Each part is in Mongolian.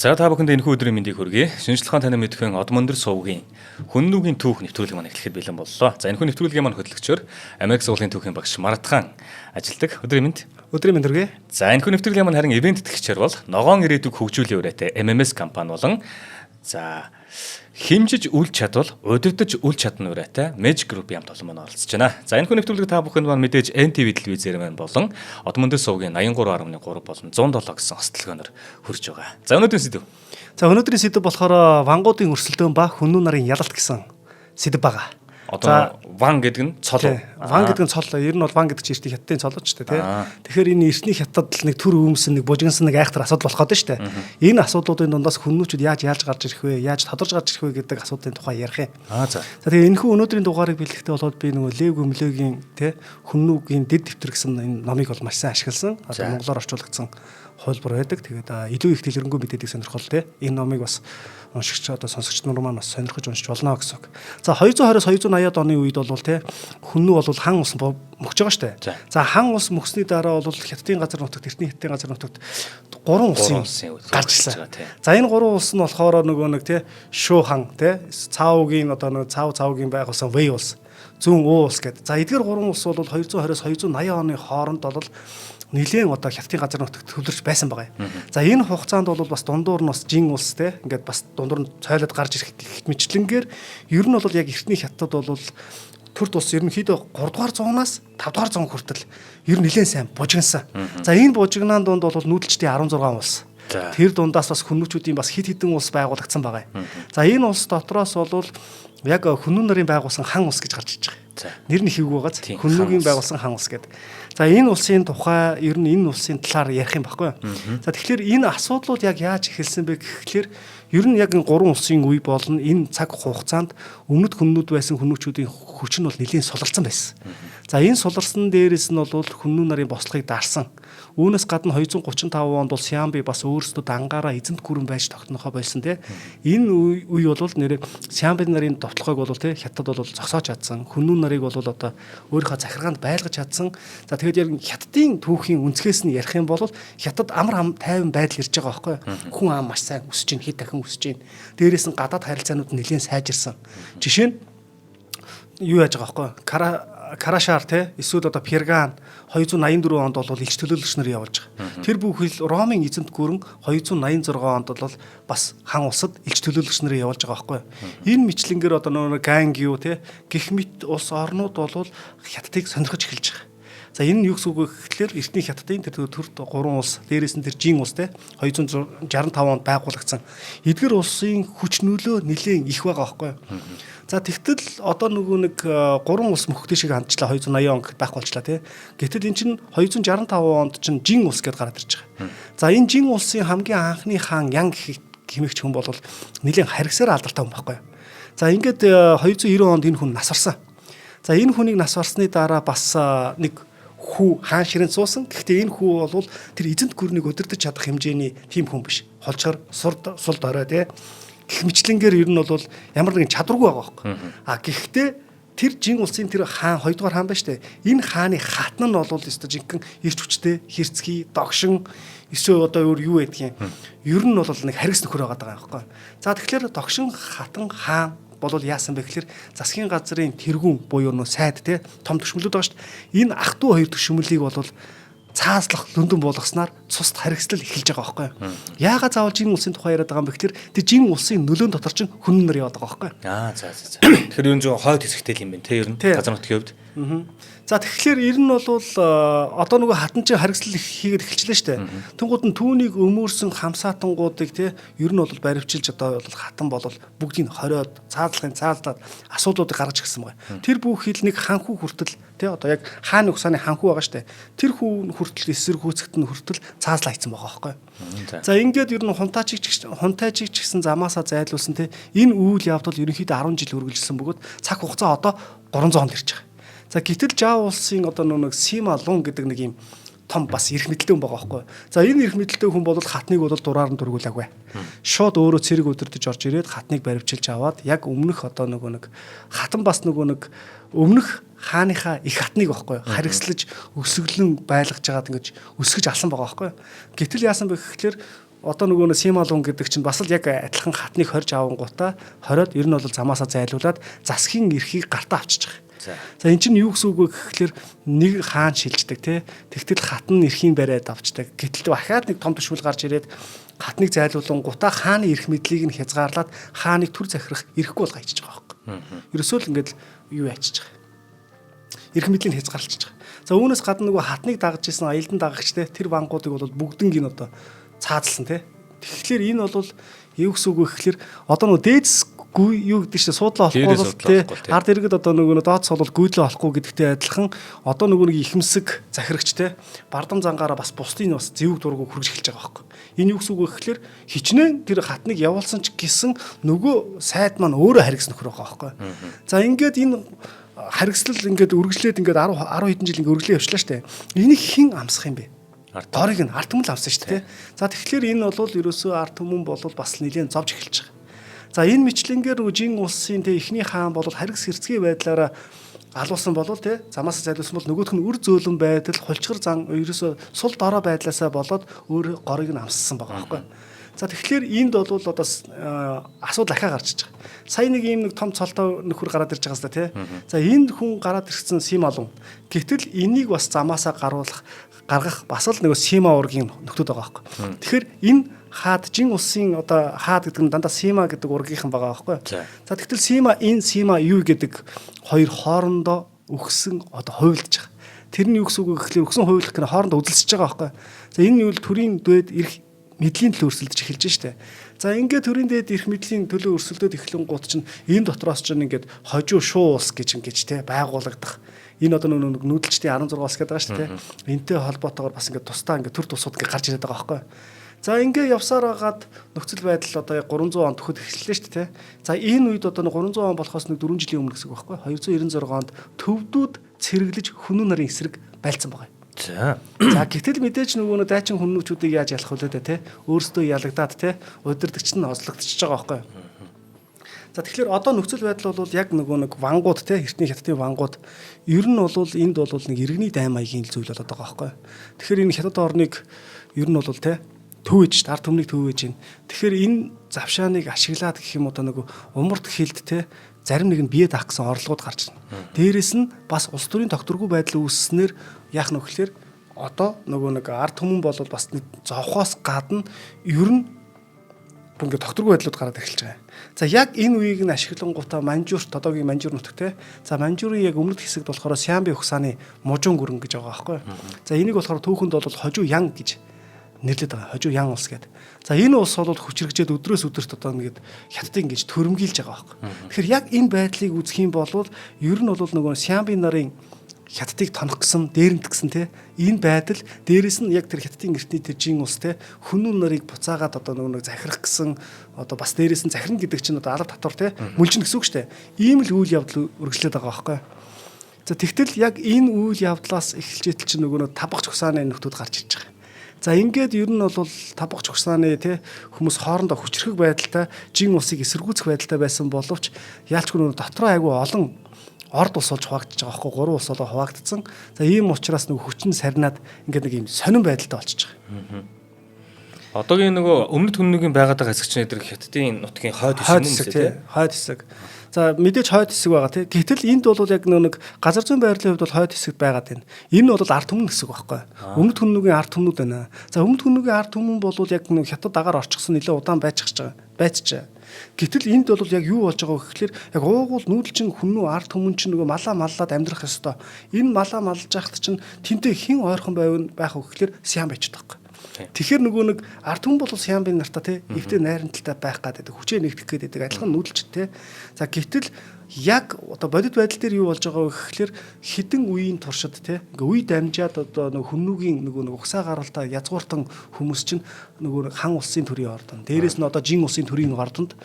За та бүхэнд энэхүү өдрийн мэндийг хүргэе. Шинжлэх ухааны танин мэдхэн Одмондөр сувгийн хүннүүгийн түүх нэвтрүүлэг маань эхлэхэд бэлэн боллоо. За энэхүү нэвтрүүлгийн маань хөтлөгчөөр Америк сургуулийн түүхийн багш Маратхан ажилдаг. Өдрийн мэнд. Өдрийн мэнд хүргэе. За энэхүү нэвтрүүлгийн маань харин ивент итгэгчээр бол ногоон ирээдүг хөгжүүлэх үрээтэй MMS компани болон за химжиж үл чадвал удирдах үл чадна үрээтэй Magic Group хамт олон маань оролцож байна. За энэхүү нэвтрүүлэг та бүхэнд маань мэдээж NTV телевизээр маань болон Одмондөр сувгийн 83.3 болон 107 гэсэн хостолгооноор хүрч байгаа. За өнөөдрийн сэдв. За өнөөдрийн сэдв болохоор вангуудын өрсөлдөөн ба хүннүү нарын ялалт гэсэн сэдв байгаа. Одоо ван гэдэг нь цол. Ван гэдэг нь цол. Ер нь бол ван гэдэг чинь эртний хятадын цол ч тийм. Тэгэхээр энэ эртний хятад л нэг төр өмсөн нэг бужигнсан нэг айхтар асуудал болох гэдэг шүү дээ. Энэ асуудлуудын дундаас хүннүүчүүд яаж гарч ирэх вэ? Яаж тодорж гарч ирэх вэ гэдэг асуудлын тухай ярих юм. За. За тэгээ энэхүү өнөөдрийн дугаарыг бэлтгэхдээ болоод би нөгөө Лев Гумилевгийн тийм хүннүүгийн дэд дэвтэр гэсэн энэ номыг бол маш сайн ашигласан. Одоо монголоор орчуулагдсан хуулбар байдаг. Тэгээд илүү их дэлгэрэнгүй мэдээдэг сонирхол тийм. Энэ номыг бас уншигч одоо сонсогч нар маань бас сонирхож уншиж болно гэсэн үг. За 220-оос 280-аад оны үед бол тий хүннүү бол хан ус мөхж байгаа штэ. За хан ус мөхсний дараа бол хятадын газар нутагт эртний хятадын газар нутагт 3 улсын гарч ирсэн. За энэ 3 улс нь болохоор нөгөө нэг тий Шу хан тий Цаогийн одоо нөгөө Цаогийн байх болсон Вэй улс, Зүүн Уу улс гэдэг. За эдгээр 3 улс бол 220-оос 280 оны хооронд бол нэлээд одоо хятадын газар нутагт төвлөрч байсан байгаа юм. За энэ хугацаанд бол бас дундуур нь бас жин улс те ингээд бас дундуур нь цойлоод гарч ирэх мэтлэнгээр ер нь бол яг эртний хятад бол Турд улс ерөнхийдөө 3 дугаар зуунаас 5 дугаар зуун хүртэл ер нь нэлээд сайн бужигнсан. За энэ бужигнаан дунд бол нүүдэлчдийн 16 улс. Тэр дундаас бас хүннүүчүүдийн бас хид хідэн улс байгуулагдсан байгаа юм. За энэ улс дотроос бол яг хүннүү нарын байгуулсан хан улс гэж гарч иж байгаа. Нэр нь хивг байгааз хүннүүгийн байгуулсан хан улс гэдэг. За энэ улсын тухай ер нь энэ улсын талаар ярих юм баггүй. За тэгэхээр энэ асуудлууд яг яаж эхэлсэн бэ гэхлээр ер нь яг энэ 3 улсын үе болно энэ цаг хугацаанд өмнөд хүннүүд байсан хүннүүчүүдийн хүч нь бол нэлийн суларсан байсан. За энэ суларсан дээрээс нь бол хүннүү нарын бослогыг дарсан. Үүнээс гадна 235 онд бол Сиамби бас өөрсдөө дангаараа эзэнт гүрэн байж тогтнохоо болсон тий. Энэ үе бол нэр Сиамби нарын довтлогыг бол тий хятад бол зогсоож чадсан. Хүннүү нарыг бол одоо өөрийнхөө захиргаанд байлгаж чадсан. За тэгээд яг хятадын түүхийн үнцгээс нь ярих юм бол хятад амар тайван байдал ирж байгаа байхгүй. Хүн ам маш сайн өсөж ийн, хэд дахин өсөж ийн. Дээрээс нь гадаад харилцаанууд нэлээд сайжирсан. Жишээ нь юу яаж байгаа байхгүй. Карашаар те эсвэл одоо Перган 284 онд бол илч төлөөлөгч нар явуулж байгаа. Тэр бүхэл Ромын эзэнт гүрэн 286 онд бол бас хан улсад илч төлөөлөгч нар явуулж байгаа байхгүй. Энэ мэтлэнгээр одоо нөгөө Гангиу те гэх мэт улс орнууд бол хятадыг сонирхож эхэлж байгаа. За энэ нь юу гэсэн үг вэ гэхлээр эртний хятадын тэр төрд 3 улс дээрээс нь тэр жин улс те 265 онд байгуулагдсан. Эдгэр улсын хүч нөлөө нэлээд их байгаа байхгүй. За тэгтэл одоо нөгөө нэг 3 улс мөхтэй шиг хандчлаа 280 он байх болчлаа тий. Гэтэл эн чинь 265 онд чинь жин улс гэдээ гараад ирж байгаа. За энэ жин улсын хамгийн анхны хаан Ян хэмэгч хүн бол нэлийн харгисаар алдартай хүн байхгүй. За ингээд 290 онд энэ хүн нас барсан. За энэ хүнийг нас барсны дараа бас нэг хүү хаан ширэнд суусан. Гэхдээ энэ хүү бол тэр эзэнт гүрнийг удирдах чадах хэмжээний тийм хүн биш. Холчоор сул дорой тий. Гэх мэтлэнгээр ер нь бол ямар нэгэн чадваргүй байгаа байхгүй. Гэхдээ тэр жин улсын тэр хаан 2 дугаар хаан байна штэ. Энэ хааны хатан нь бол өстой жинхэнэ ирч хүчтэй хэрцгий догшин эсвэл одоо юу байдгийг ер нь бол нэг харгас нөхөр байгаа байхгүй. За тэгэхээр догшин хатан хаан бол яасан бэ гэхээр засгийн газрын тэргүүн буюу нөө сайд те том төшмөлүүд байгаа штэ. Энэ ах トゥ хоёр төшмөлийг бол цааслах лүндэн болгосноор цусд харгислал эхэлж байгаа байхгүй. Яагаад заавал жин улсын тухай яриад байгаа юм бэ гэхээр тэр жин улсын нөлөөнд дотор чинь хүннэр яваад байгаа байхгүй. За. Тэгэхээр ер нь зөв хойд хэсэгтэй юм байна те ер нь газар нутгийн хувьд. За тэгэхээр ер нь бол одоо нөгөө хатан чинь харгислал хийгээд эхэлчихлээ шүү дээ. Тэнгууд нь түүнийг өмөрсөн хамсаатангуудыг те ер нь бол баривчилж одоо бол хатан болол бүгдийг хориод цаалаад асуудлуудыг гаргаж ирсэн байгаа. Тэр бүхэл нэг ханхүү хүртэл те одоо яг хааны ухсааны ханхүү байгаа шүү дээ. Тэр хүн хүртэл эсрэг хүүцэгт нь хүртэл цаазлаа хийсэн байгаа байхгүй. За ингээд ер нь хунтайчиг ч гэсэн замаасаа зайлуулсан те энэ үйл явдал ерөнхийдөө 10 жил үргэлжилсэн бөгөөд цаг хугацаа одоо 300 онд ирж байгаа. За гэтэл Жав улсын одоо нэг Сима Лун гэдэг нэг юм том бас эрх мэдэлтэй хүн байгаа байхгүй. За энэ эрх мэдэлтэй хүн бол хатныг бол дураар нь дургуулаагүй. Шууд өөрөө цэрэг өдөрдөж орж ирээд хатныг баривчилж аваад яг өмнөх одоо нэг хатан бас нэг өмнөх хааныхаа их хатныг байхгүй харгислаж өсөглөн байлгаж жагаад ингэж өсгөж алсан байгаа байхгүй. Гэтэл яасан бэ гэхээр одоо нөгөө сималун гэдэг чинь бас л яг адилхан хатныг хорж авангуудаа хориод ер нь бол замаасаа зайлуулад засгийн эрхийг гартаа авчиж байгаа. За эн чинь юу гэсэн үг вэ гэхэлэр нэг хаан шилждэг тий. Тэгтэл хатан эрхийн бариад авчдаг. Гэтэл дахиад нэг том төшүүл гарч ирээд хатныг зайлуулангуудаа хааны эрх мэдлийг нь хязгаарлаад хааныг түр захирах эрхгүй бол гайчиж байгаа байхгүй. Ерөөсөө л ингээд юу ячиж байгаа. Эрх мэдлийг хязгаарлалчиж байгаа. За үүнээс гадна нөгөө хатныг дагаж исэн аялдан дагагч те тэр вангуудыг бол бүгднийг нь одоо цаазалсан те. Тэгэхээр энэ бол юу гэсэн үг вэ гэхэлэр одоо нөгөө дээдсгүй юу гэдэг чинь суудлаа олохгүй те ард иргэд одоо нөгөө дооцс бол гүйдлээ олохгүй гэдэгтэй адилхан одоо нөгөө нэг ихэмсэг захирагч те бардам зангаараа бас бусдын бас зэвэг дургу хүргэж эхэлж байгаа байхгүй. Энэ юу гэсэн үг вэ гэхэлэр хичнээн тэр хатныг явуулсан ч гэсэн нөгөө сайд маань өөрөө харгас нөхөр байгаа байхгүй. За ингээд энэ харгислал ингээд үргэлжлээд ингээд 10 хэдэн жил ингээд үргэлжлээ явчлаа штэ. Энийг хэн амсах юм бэ? Дорыг нь ард түмэн л авсан шүү дээ. За тэгэхээр энэ бол ерөөсөө ард түмэн бол бас нэлээд зовж эхэлж байгаа. За энэ мэтлэнгээр жин улсын тэ ихний хаан бол харгас хэрцгий байдлаараа алуулсан болов те замаас зайлуулсан бол нөгөөх нь үр зөөлөн байдал хулчгар зан ерөөсөө сул дорой байдлаасаа болоод өөр горыг нь амссан байгаа байхгүй. За тэгэхээр энд бол одоо асуудал ахаа гарч иж байгаа. Сая нэг ийм нэг том цолтой нөхөр гараад ирж байгаа сте тий. За энд хүн гараад ирсэн сималун. Гэтэл энийг бас замаасаа гаргах бас л нэг сима ургийн нөхдүүд байгаа байхгүй. Тэгэхээр энэ хаад жин улсын одоо хаад гэдэг нь дандаа сима гэдэг ургийнхан байгаа байхгүй. За тэгтэл сима энэ сима юу гэдэг хоёр хоорондоо өгсөн одоо хувилдж байгаа. Тэрний юу гэсэн үг гэхэлээ өгсөн хувилдах гэх нь хоорондоо үзэлсэж байгаа байхгүй. За энэ нь юу төрийн дээд эрх мэдлийн төлөө өрсөлдөж эхэлж штэ. За ингээд төрийн дээд эрх мэдлийн төлөө өрсөлдөд эхлэн гут чинь энэ дотроос чинь ингээд хожуу шуу улс гэж те байгуулагдах. Энэ одоо нэг нүүдэлчдийн 16 улс гэдэг байгаа шүү дээ. Энтэй холбоотойгоор бас ингээд тусдаа ингээд төр тусууд ингээд гарч ирээд байгаа байхгүй. За ингээд явсаар хагаад нөхцөл байдал одоо 300 он төхөд эхэллээ шүү дээ. За энэ үед одоо 300 он болохоос нэг 4 жилийн өмнө гэсэн үг байхгүй. 296 онд төвдүүд цэргэлж хүнүү нарын эсрэг байлцсан байгаа. За гэтэл мэдээж нөгөө дайчин хүннүүчүүдийг яаж ялах вэ те өөрсдөө ялагдаад те удирдагч нь озлогдчихж байгаа байхгүй. За тэгэхээр одоо нөхцөл байдал бол яг нөгөө нэг вангууд те эртний хятадын вангууд ер нь бол энд бол нэг иргэний дайн маягийн зүйл болоод байгаа байхгүй. Тэгэхээр энэ хятад орныг ер нь бол те төвөж ард түмнийг төвөж байна. Тэгэхээр энэ завшааныг ашиглаад гэх юм одоо нөгөө умард хилд те зарим нэг нь бие даах гэсэн орлогууд гарч ирнэ. Дээрээс нь бас улс төрийн тогтворгүй байдал үүснээр яах нь вэхлээр одоо нөгөө нэг ард түмэн бол бас нэг зовхоос гадна ер нь ингээд тогтворгүй байдлууд гараад эхэлж байгаа. За яг энэ үеийг нь ашиглангуудаа Манжуурт одоогийн Манжуур нутаг те. За Манжуурын яг өмнөд хэсэгт болохоор Сиамби ухсааны мужуун гүрэн гэж байгаа байхгүй. За энийг болохоор түүхэнд бол хожуу ян гэж нэрлэдэг байгаа. Хожуу ян улс гэдэг. За энэ улс бол хүчрэгжээд өдрөөс өдөрт одоо ингээд хятадыг ингэж төрөмгийлж байгаа байхгүй. Тэгэхээр яг энэ байдлыг үзэх юм бол ер нь бол нөгөө Сиамби нарын хятадыг тонох гэсэн, дээрэмт гэсэн те энэ байдал дээрэс нь яг тэр хятадын эртний тэржийн улс те хүнүүн нарыг буцаагаад одоо нэг захирах гэсэн одоо бас дээрэс нь захирна гэдэг чинь одоо алга татвар те мүлжин гэсэн үг шүү дээ. Ийм л үйл явдал үргэлжлээд байгаа байхгүй. За тэгтэл яг энэ үйл явдлаас эхэлжээтэл чинь нөгөө табагч хусааны нөхдүүд гарч ирж байгаа. За ингээд ер нь бол табагч хусааны те хүмүүс хоорондоо хүчрэх байдалтай жин улсыг эсэргүүцэх байдалтай байсан боловч яалчгүй нөгөө дотроо айгүй олон орд улс болж хуваагдчихж байгаа байхгүй 3 улс болоо хуваагдсан. За ийм учраас нөгөө хүчин сарнаад ингээд нэг юм сонирн байдалтай болчихж байгаа. Одоогийн нөгөө өмнөд хүннүгийн байгаад байгаа хэсэг чинь эдгээр хятадын нутгийн хойд хэсэг юм тий. Хойд хэсэг. За мэдээж хойд хэсэг байгаа тий. Гэтэл энд бол яг нэг газар зүйн байрлалын хувьд бол хойд хэсэгт байгаад байна. Энэ бол ард түмэн хэсэг байхгүй. Өмнөд хүннүгийн ард түмнүүд байна. За өмнөд хүннүгийн ард түмэн бол яг нэг хятад агаар орчихсон нэлээд удаан байцгааж байгаа. Гэтэл энд бол яг юу болж байгаа вэ гэхэлэр яг уугуул нүүдэлчин хүннүү ард түмэн чинь нөгөө малаа маллаад амьдрах ёстой. Энэ малаа малж яхад чинь тэнтэй хэн ойрхон байх вэ гэхэлэр Сиам байчдаг байхгүй. Тэгэхээр нөгөө нэг ард түмэн бол Сиамбын нартаа тий эвдээ найрамдалтай байх гэдэг хүчээ нэгтгэх гэдэг адилхан нүүдэлч тий. За гэтэл яг одоо бодит байдал дээр юу болж байгаа вэ гэхэлэр хідэн үеийн туршид тий ингээ үе дамжаад одоо нөгөө хүннүүгийн нөгөө угсаа гаралтаа язгууртан хүмүүс чинь нөгөө хан улсын төрийн ордонд дээрээс нь одоо жин улсын төрийн ордонд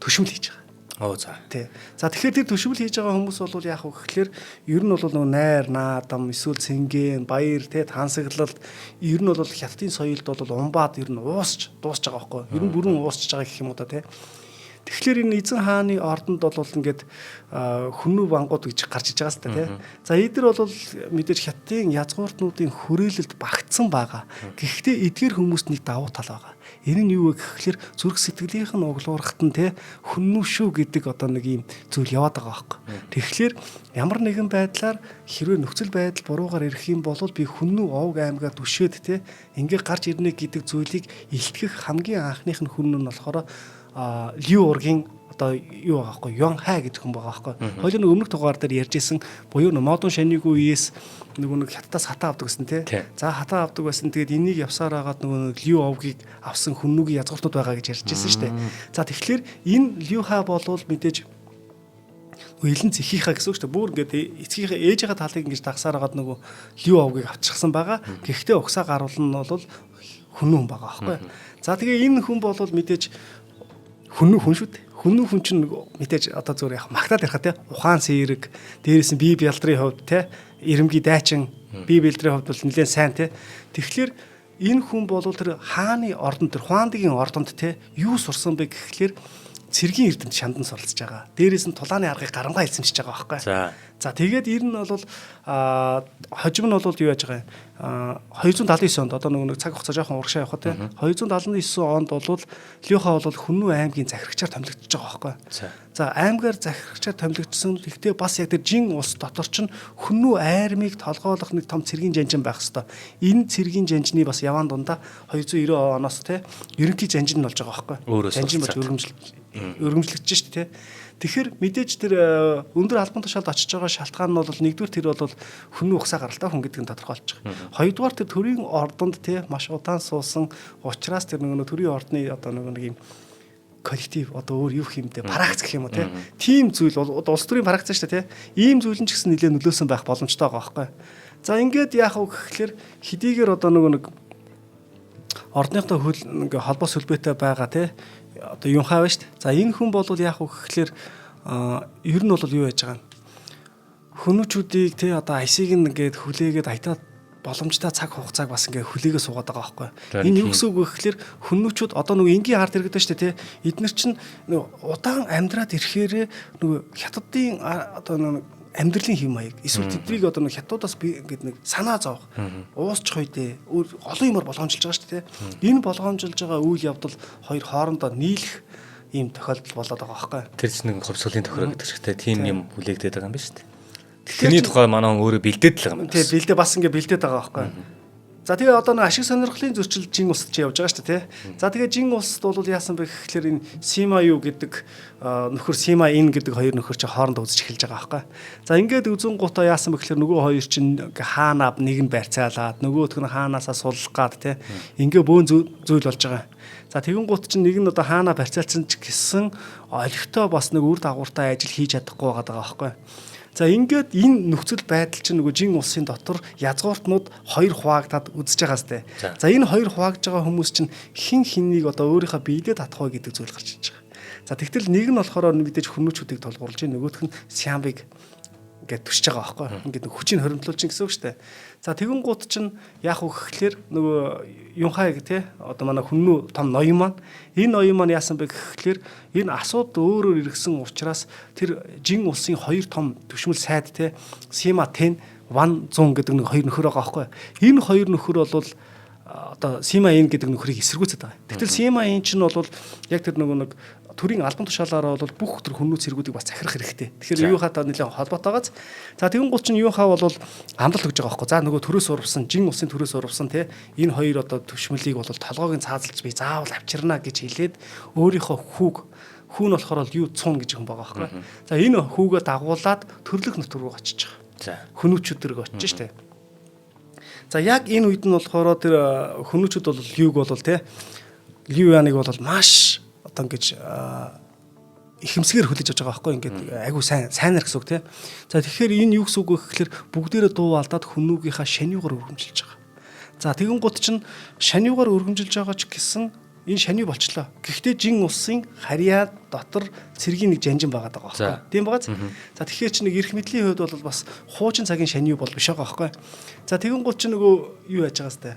төшмөл хийж байгаа. Оо за. Тий. За тэгэхээр тэр төшмөл хийж байгаа хүмүүс бол яах вэ гэхэлэр ер нь бол нөгөө найр наадам эсвэл цэнгэн баяр тий тансаглалт ер нь бол хятадын соёлд бол умбаад ер нь уусч дуусч байгаа байхгүй. Ер нь бүрэн уусч байгаа гэх юм уу та тий. Тэгэхээр энэ эзэн хааны ордонд бол ингээд хүннүү бангууд гэж гарч иж байгаа сте тий. За эдгээр бол мэдээж хятадын язгууртнуудын хүрээлэлд багтсан байгаа. Гэхдээ эдгээр хүмүүст нэг давуу тал байгаа. Энэ нь юу вэ гэхэлэр зүрх сэтгэлийнх нь углуурхад нь тий хүннүү шүү гэдэг одоо нэг юм зүйл яваад байгаа байхгүй. Тэгэхээр ямар нэгэн байдлаар хэрвээ нөхцөл байдал буруугаар ирэх юм бол би хүннүү овг аймгаа түшээд тий ингээ гарч ирнэ гэдэг зүйлийг илтгэх хамгийн анхных нь хүн нь болохоор Лю ургийн одоо юу байгаа байхгүй Юан Хай гэдэг хүн байгаа байхгүй. Хоёул нэг өмнөх дугаар дээр ярьжсэн буюу модон шанийг үеэс нөгөө нэг хятадаас хатаа авдаг гэсэн тий. За хатаа авдаг байсан. Тэгээд энийг явсаар хагаад нөгөө Лю овгийг авсан хүннүүгийн язгууртууд байгаа гэж ярьжсэн шүү дээ. За тэгэхээр энэ Лю Хай болвол мэдээж илэн зихийнхаа гэсэн үг шүү дээ. Бүр ингээд эцгийнхээ ээжийнхээ талыг ингэж дагсаар хагаад нөгөө Лю овгийг авчихсан байгаа. Гэхдээ угсаа гаруулна нь бол хүннүү хүн байгаа байхгүй. За тэгээ энэ хүн болвол мэдээж хүннүү хүн шүү дээ. Хүннүү хүн чинь мэдээж одоо зүгээр яг магтаад ярих те ухаан сэрэг дээрээс нь бие бялдрын хувьд те ирэмгий дайчин бие бэлдрийн хувьд бол нэлээд сайн те. Тэгэхээр энэ хүн бол тэр хааны ордонд тэр Хуандгийн ордонд те юу сурсан бэ гэхлээр цэргийн эрдэмт шандан суралцж байгаа. Дээрээс нь тулааны аргыг гарамгаа хэлсэмжиж байгаа байхгүй. За тэгээд ер нь бол хожим нь бол юу яаж байгаа юм 279 онд одоо нэг цаг хугацаа жоохон урагшаа явах те 279 онд бол Лёха бол Хүннүү аймгийн захирагчаар томилогдож байгаа байхгүй. За аймгаар захирагчаар томилогдсон. Гэхдээ бас яг тэр жин улс дотор ч Хүннүү армийг толгойлох нэг том цэргийн жанжин байх хэвээр. Энэ цэргийн жанжны бас яваан дундаа 290 оноос те ерөнхий жанжин нь болж байгаа байхгүй. Жанжин болж өргөмжлөгдөж шүү дээ те. Тэгэхээр мэдээж тэр өндөр албан тушаалд очиж байгаа шалтгаан нь бол нэгдүгээр тэр бол хүннүү ухсаа гаралтай хүн гэдэг нь тодорхойлж байгаа. Хоёрдугаар тэр төрийн ордонд те маш удаан суусан учраас тэр нөгөө төрийн ордны одоо нэг юм коллектив одоо өөр юу хэмдэ парагц гэх юм уу те. Тим зүйл бол улс төрийн парагц шүү дээ те. Ийм зүйл нь ч гэсэн нэлээд нөлөөсөн байх боломжтой байгаа байхгүй. За ингээд яах вэ гэхэлэр хэдийгээр одоо нэг ордныхтой ингээ холбоо сүлбэтэй байгаа те одоо юм хаа ба шүү дээ. За энэ хүн бол яах вэ гэхэлэр ер нь бол юу яаж байгаа юм. Хүнүүчүүдийг те одоо айсыг ингээд хүлээгээд айтаад боломжтой цаг хугацааг бас ингээ хүлээгээ суугаад байгаа байхгүй. Энэ юу гэсэн үг вэ гэхэлэр хүнүүчүүд одоо нөгөө энгийн ард иргэдэж шүү дээ те. Эднэр чинь удаан амьдраад ирэхээр нөгөө хятадын одоо нэг амьдралын хэм маяг эсвэл тэднийг одоо нэг хятадаас би ингээд нэг санаа зовох уусчих үедээ олон юмар болгоомжилж байгаа шүү дээ. Энэ болгоомжилж байгаа үйл явдал хоёр хоорондоо нийлэх ийм тохиолдол болоод байгаа байхгүй. Тэр чинь нэг хувьсгалын тохиолдол гэдэг чигтэй тийм юм хүлээгдээд байгаа юм байна шүү дээ. Тэрний тухай манай өөрөө бэлдээд л байгаа юм. Тийм бэлдээ бас ингээ бэлдээд байгаа байхгүй. За тэгээ одоо нэг ашиг сонирхлын зөрчил жин улсад чи явж байгаа шүү дээ тий. За тэгээ жин улсад бол яасан бэ гэхэлэр энэ Сима юу гэдэг нөхөр Сима ин гэдэг хоёр нөхөр чи хоорондоо үзэж эхэлж байгаа байхгүй. За ингээд үзэн гутаа яасан бэ гэхэлэр нөгөө хоёр чинь хаанаа нэг нь барьцаалаад нөгөөх нь хаанаасаа суллах гад тий. Ингээ бөөн зүйл болж байгаа. За тэгэн гут чинь нэг нь одоо хаанаа барьцаалсан ч гэсэн олигтой бас нэг үр дагавартай ажил хийж чадахгүй байгаа байхгүй. За ингээд энэ нөхцөл байдал чинь нөгөө жин улсын дотор язгууртнууд хоёр хуваагдаад үзэж байгаа сте. За энэ хоёр хуваагдж байгаа хүмүүс чинь хин хиннийг одоо өөрийнхөө биедээ татах вэ гэдэг зүйл гарч иж байгаа. За тэгтэл нэг нь болохоор мэдээж хүнүүчүүдийг толгуурлж, нөгөөх нь Сиамбыг ингээд түшиж байгаа байхгүй. Ингээд хүчийг хоримтлуулж гэсэн үг шүү дээ. За тэгэн гут чинь яах вэ гэхлээр нөгөө Юнхай те одоо манай хүннүү том ноён маань энэ ноён маань яасан бэ гэхлээр энэ асууд өөрөөр иргсэн учраас тэр жин улсын хоёр том төвшмөл сайд те Сима Тэн Ван Зун гэдэг нэг хоёр нөхөр байгаа байхгүй. Энэ хоёр нөхөр бол одоо Сима Ин гэдэг нөхрийг эсэргүүцээд байгаа. Тэгтэл Сима Ин чинь бол яг тэр нөгөө нэг төрийн албан тушаалаараа бол бүх тэр хүннүү цэргүүдийг бас захирах хэрэгтэй. Тэгэхээр юу хатаа нэлээд холбоотойгоц. За тэгэн гол чинь юу хаа бол амлалт өгж байгаа байхгүй. За нөгөө төрөөс урвсан, жин улсын төрөөс урвсан те энэ хоёр одоо төвшмөлийг бол толгойг цаазалж би заавал авчирна гэж хэлээд өөрийнхөө хүү нь болохоор юу цуун гэж хүн байгаа байхгүй. За энэ хүүгээ дагуулад төрлөх нутг руу очиж байгаа. За хүнүүчүүд рүү очиж штэ. За яг энэ үед нь болохоор тэр хүнүүчүүд бол юуг бол те Ливианыг бол маш одоо ингэж ихэмсгээр хүлээж авч байгаа байхгүй ингээд айгу сайнар гэсэн үг тий. За тэгэхээр энэ юу гэсэн үг вэ гэхээр бүгдээрээ дуу алдаад хүнүүгийнхаа шаниугаар өргөмжилж байгаа. За тэгэн гут чинь шаниугаар өргөмжилж байгаа ч гэсэн энэ шаниу болчлоо. Гэхдээ жин улсын харьяа дотор цэргийн нэг жанжин байгаа даа байхгүй. Тийм багаз. За тэгэхээр чи нэг эрх мэдлийн хувьд бол бас хуучин цагийн шаниу бол биш байгаа байхгүй. За тэгэн гут чинь нөгөө юу яаж байгаа сте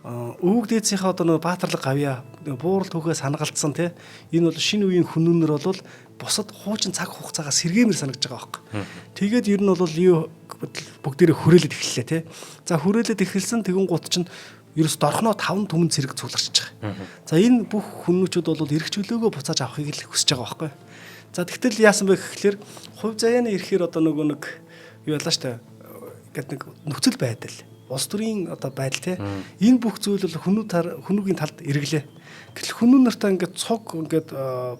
өвөг дээдсийнхээ одоо нэг баатарлаг гавья буурал түүхээ санагалдсан те энэ бол шинэ үеийн хүмүүнэр бол бусад хуучин цаг хугацаагаа сэргээмэр санагдаж байгаа байхгүй. Тэгээд ер нь бол юу бүгдээрээ хүрээлээд эхэллээ те. За хүрээлээд эхэлсэн тэгэн гут чинь ерөөс дорхноо 5 түмэн цэрэг цугларч байгаа. За энэ бүх хүмүүчүүд бол эрх чөлөөгөө буцааж авахыг л хүсэж байгаа байхгүй. За тэгтэл яасан бэ гэхэлэр хувь заяаны эрхээр одоо нөгөө нэг юу ялаа штэ гэдэг нэг нөхцөл байдал улс төрийн одоо байдал те энэ бүх зүйл бол хүмүүгийн талд эргэлээ. Гэтэл хүмүүн нартаа ингээд цуг ингээд